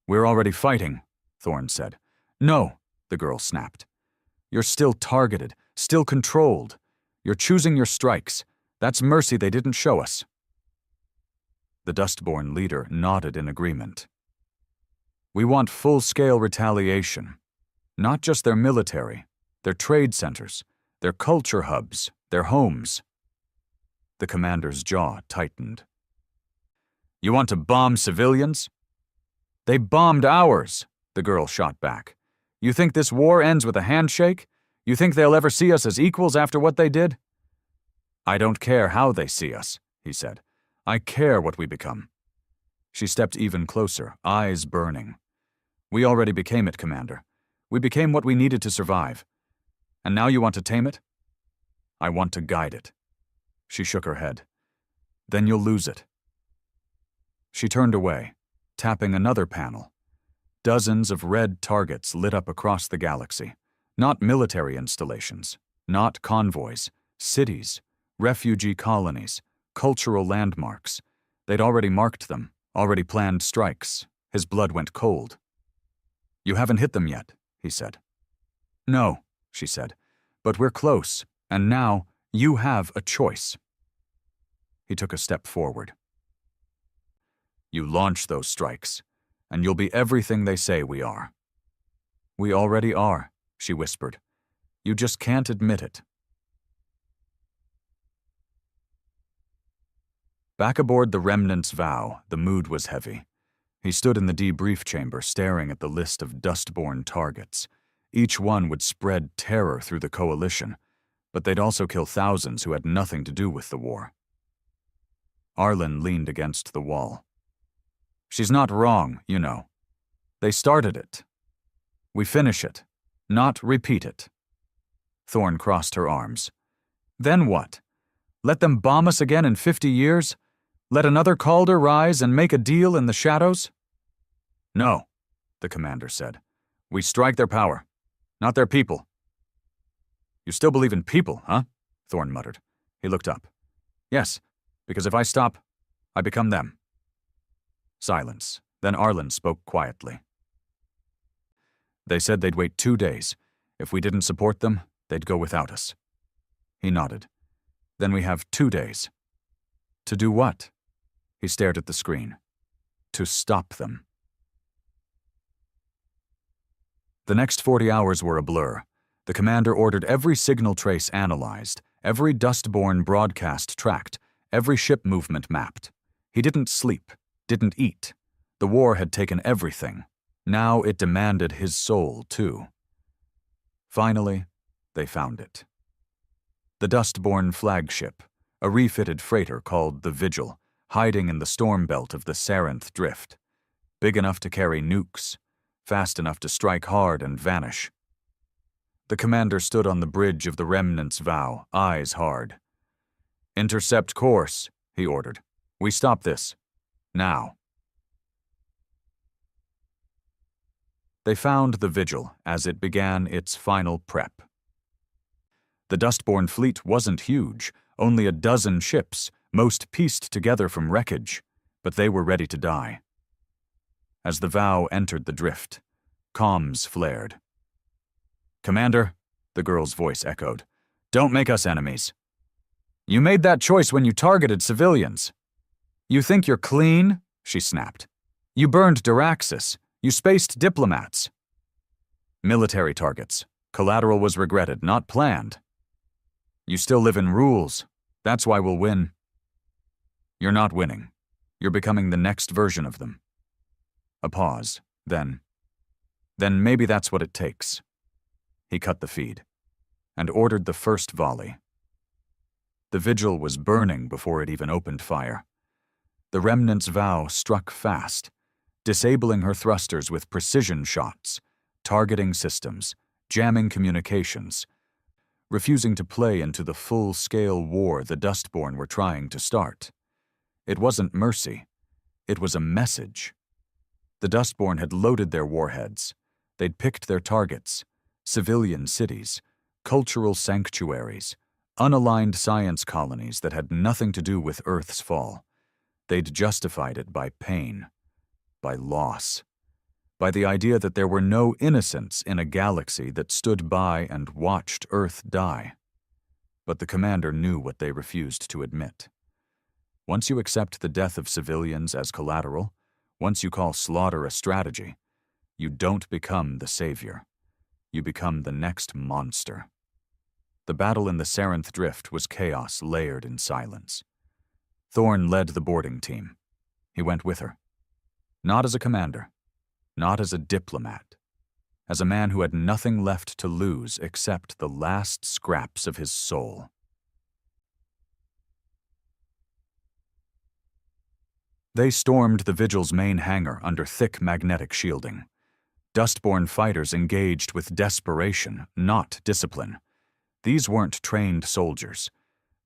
[SPEAKER 1] "We're already fighting," Thorne said. "No," the girl snapped. "You're still targeted, still controlled. You're choosing your strikes. That's mercy they didn't show us." The Dustborn leader nodded in agreement. "We want full-scale retaliation. Not just their military, their trade centers, their culture hubs, their homes." The commander's jaw tightened. "You want to bomb civilians?" "They bombed ours," the girl shot back. "You think this war ends with a handshake? You think they'll ever see us as equals after what they did?" "I don't care how they see us," he said. "I care what we become." She stepped even closer, eyes burning. "We already became it, Commander. We became what we needed to survive. And now you want to tame it?" "I want to guide it." She shook her head. "Then you'll lose it." She turned away, tapping another panel. Dozens of red targets lit up across the galaxy. Not military installations, not convoys, cities, refugee colonies, cultural landmarks. They'd already marked them, already planned strikes. His blood went cold. "You haven't hit them yet," he said. "No," she said, "but we're close, and now you have a choice." He took a step forward. "You launch those strikes, and you'll be everything they say we are." "We already are," she whispered. "You just can't admit it." Back aboard the Remnant's Vow, the mood was heavy. He stood in the debrief chamber staring at the list of Dustborn targets. Each one would spread terror through the coalition, but they'd also kill thousands who had nothing to do with the war. Arlen leaned against the wall. "She's not wrong, you know. They started it. We finish it, not repeat it." Thorne crossed her arms. "Then what? Let them bomb us again in 50 years? Let another Calder rise and make a deal in the shadows?" "No," the commander said. "We strike their power, not their people." "You still believe in people, huh?" Thorne muttered. He looked up. "Yes, because if I stop, I become them." Silence. Then Arlen spoke quietly. "They said they'd wait 2 days. If we didn't support them, they'd go without us." He nodded. "Then we have 2 days." "To do what?" He stared at the screen. "To stop them." The next 40 hours were a blur. The commander ordered every signal trace analyzed, every Dustborn broadcast tracked, every ship movement mapped. He didn't sleep, didn't eat. The war had taken everything. Now it demanded his soul, too. Finally, they found it. The Dustborn flagship, a refitted freighter called the Vigil, hiding in the storm belt of the Sarenth Drift. Big enough to carry nukes, fast enough to strike hard and vanish. The commander stood on the bridge of the Remnant's Vow, eyes hard. "Intercept course," he ordered. "We stop this. Now." They found the Vigil as it began its final prep. The Dustborn fleet wasn't huge, only a dozen ships, most pieced together from wreckage, but they were ready to die. As the Vow entered the drift, comms flared. "Commander," the girl's voice echoed, "don't make us enemies. You made that choice when you targeted civilians. You think you're clean?" she snapped. "You burned Duraxis. You spaced diplomats." "Military targets. Collateral was regretted, not planned. You still live in rules. That's why we'll win." "You're not winning. You're becoming the next version of them." A pause, then maybe that's what it takes. He cut the feed and ordered the first volley. The Vigil was burning before it even opened fire. The Remnant's Vow struck fast, disabling her thrusters with precision shots, targeting systems, jamming communications, refusing to play into the full-scale war the Dustborn were trying to start. It wasn't mercy. It was a message. The Dustborn had loaded their warheads. They'd picked their targets: civilian cities, cultural sanctuaries, unaligned science colonies that had nothing to do with Earth's fall. They'd justified it by pain, by loss, by the idea that there were no innocents in a galaxy that stood by and watched Earth die. But the commander knew what they refused to admit. Once you accept the death of civilians as collateral, once you call slaughter a strategy, you don't become the savior. You become the next monster. The battle in the Sarenth Drift was chaos layered in silence. Thorn led the boarding team. He went with her. Not as a commander, not as a diplomat, as a man who had nothing left to lose except the last scraps of his soul. They stormed the Vigil's main hangar under thick magnetic shielding. Dustborn fighters engaged with desperation, not discipline. These weren't trained soldiers.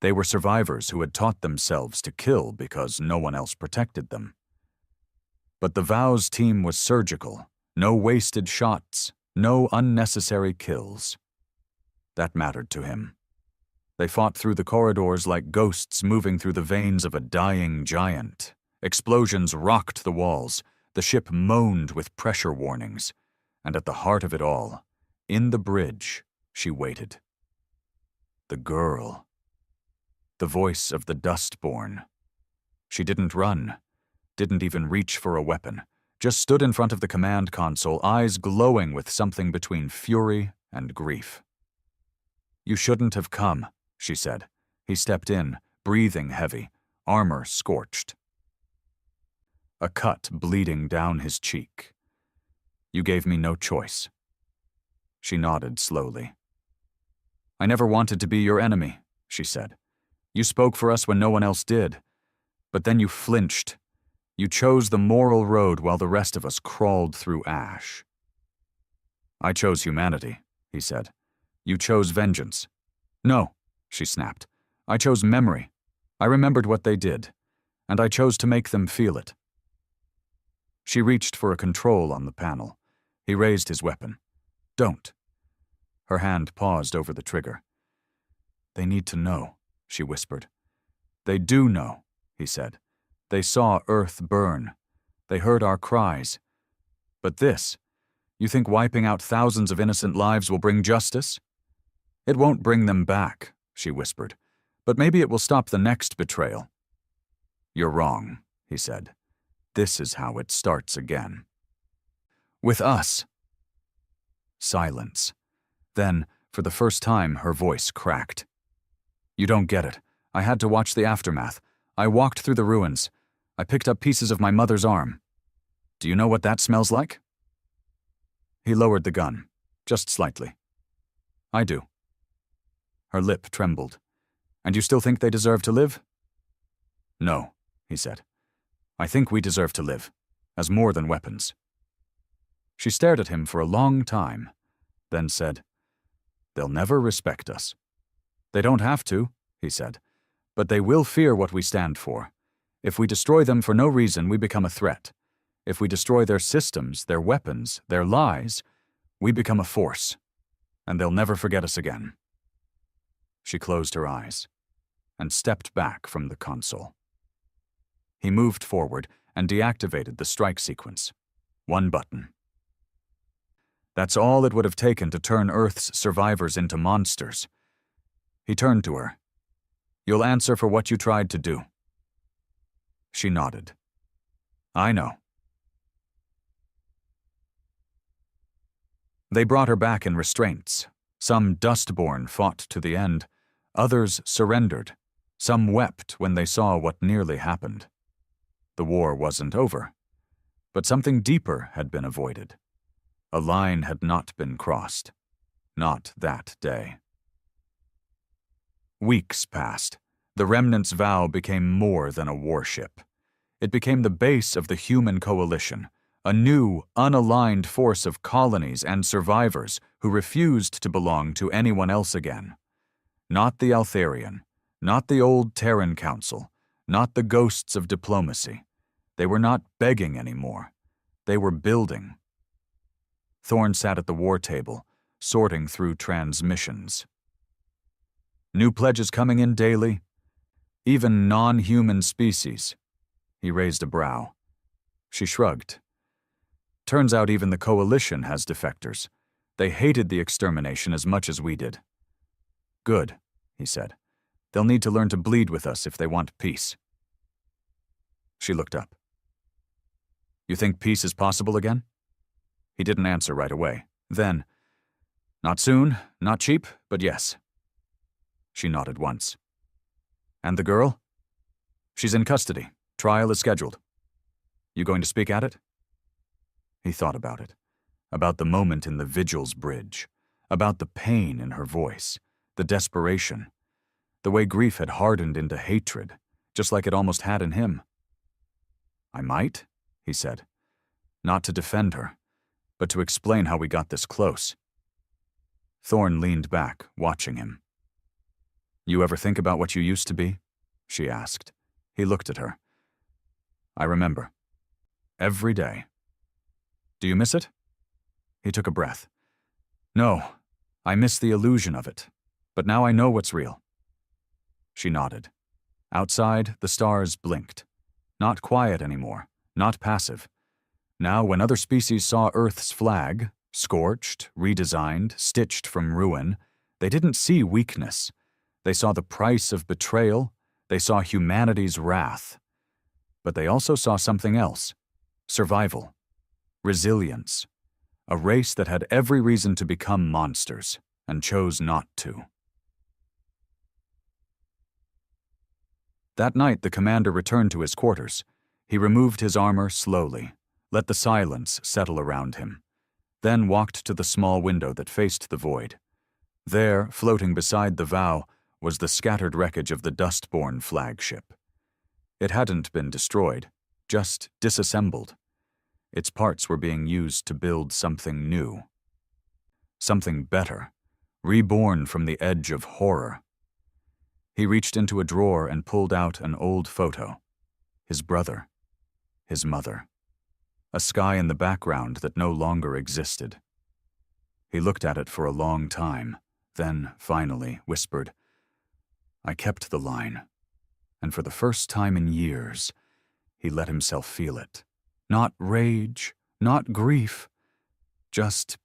[SPEAKER 1] They were survivors who had taught themselves to kill because no one else protected them. But the Vow's team was surgical. No wasted shots, no unnecessary kills. That mattered to him. They fought through the corridors like ghosts moving through the veins of a dying giant. Explosions rocked the walls. The ship moaned with pressure warnings. And at the heart of it all, in the bridge, she waited. The girl. The voice of the Dustborn. She didn't run, didn't even reach for a weapon, just stood in front of the command console, eyes glowing with something between fury and grief. "You shouldn't have come," she said. He stepped in, breathing heavy, armor scorched. A cut bleeding down his cheek. "You gave me no choice." She nodded slowly. "I never wanted to be your enemy," she said. "You spoke for us when no one else did. But then you flinched. You chose the moral road while the rest of us crawled through ash." "I chose humanity," he said. "You chose vengeance." "No," she snapped. "I chose memory. I remembered what they did, and I chose to make them feel it." She reached for a control on the panel. He raised his weapon. "Don't." Her hand paused over the trigger. "They need to know," she whispered. "They do know," he said. "They saw Earth burn. They heard our cries. But this, you think wiping out thousands of innocent lives will bring justice? It won't bring them back," she whispered. "But maybe it will stop the next betrayal." "You're wrong," he said. "This is how it starts again. With us." Silence. Then, for the first time, her voice cracked. "You don't get it. I had to watch the aftermath. I walked through the ruins. I picked up pieces of my mother's arm. Do you know what that smells like?" He lowered the gun, just slightly. "I do." Her lip trembled. "And you still think they deserve to live?" "No," he said. "I think we deserve to live, as more than weapons." She stared at him for a long time, then said, "They'll never respect us." "They don't have to," he said, "but they will fear what we stand for. If we destroy them for no reason, we become a threat. If we destroy their systems, their weapons, their lies, we become a force, and they'll never forget us again. She closed her eyes and stepped back from the console. He moved forward and deactivated the strike sequence. One button. That's all it would have taken to turn Earth's survivors into monsters. He turned to her. You'll answer for what you tried to do. She nodded. I know. They brought her back in restraints. Some dustborn fought to the end. Others surrendered. Some wept when they saw what nearly happened. The war wasn't over, but something deeper had been avoided. A line had not been crossed. Not that day. Weeks passed. The Remnant's vow became more than a warship. It became the base of the human coalition, a new, unaligned force of colonies and survivors who refused to belong to anyone else again. Not the Altharian, not the old Terran Council, not the ghosts of diplomacy. They were not begging anymore. They were building. Thorne sat at the war table, sorting through transmissions. New pledges coming in daily? Even non-human species. He raised a brow. She shrugged. Turns out even the coalition has defectors. They hated the extermination as much as we did. Good, he said. They'll need to learn to bleed with us if they want peace. She looked up. You think peace is possible again? He didn't answer right away. Then, not soon, not cheap, but yes. She nodded once. And the girl? She's in custody. Trial is scheduled. You going to speak at it? He thought about it. About the moment in the Vigil's bridge. About the pain in her voice. The desperation. The way grief had hardened into hatred, just like it almost had in him. I might, he said. Not to defend her, but to explain how we got this close. Thorne leaned back, watching him. You ever think about what you used to be? She asked. He looked at her. I remember. Every day. Do you miss it? He took a breath. No, I miss the illusion of it, but now I know what's real. She nodded. Outside, the stars blinked. Not quiet anymore, not passive. Now, when other species saw Earth's flag, scorched, redesigned, stitched from ruin, they didn't see weakness. They saw the price of betrayal. They saw humanity's wrath. But they also saw something else. Survival. Resilience. A race that had every reason to become monsters, and chose not to. That night, the commander returned to his quarters. He removed his armor slowly, let the silence settle around him, then walked to the small window that faced the void. There, floating beside the vow, was the scattered wreckage of the dustborn flagship. It hadn't been destroyed, just disassembled. Its parts were being used to build something new. Something better, reborn from the edge of horror. He reached into a drawer and pulled out an old photo. His brother. His mother. A sky in the background that no longer existed. He looked at it for a long time, then, finally, whispered, I kept the line, and for the first time in years, he let himself feel it. Not rage, not grief, just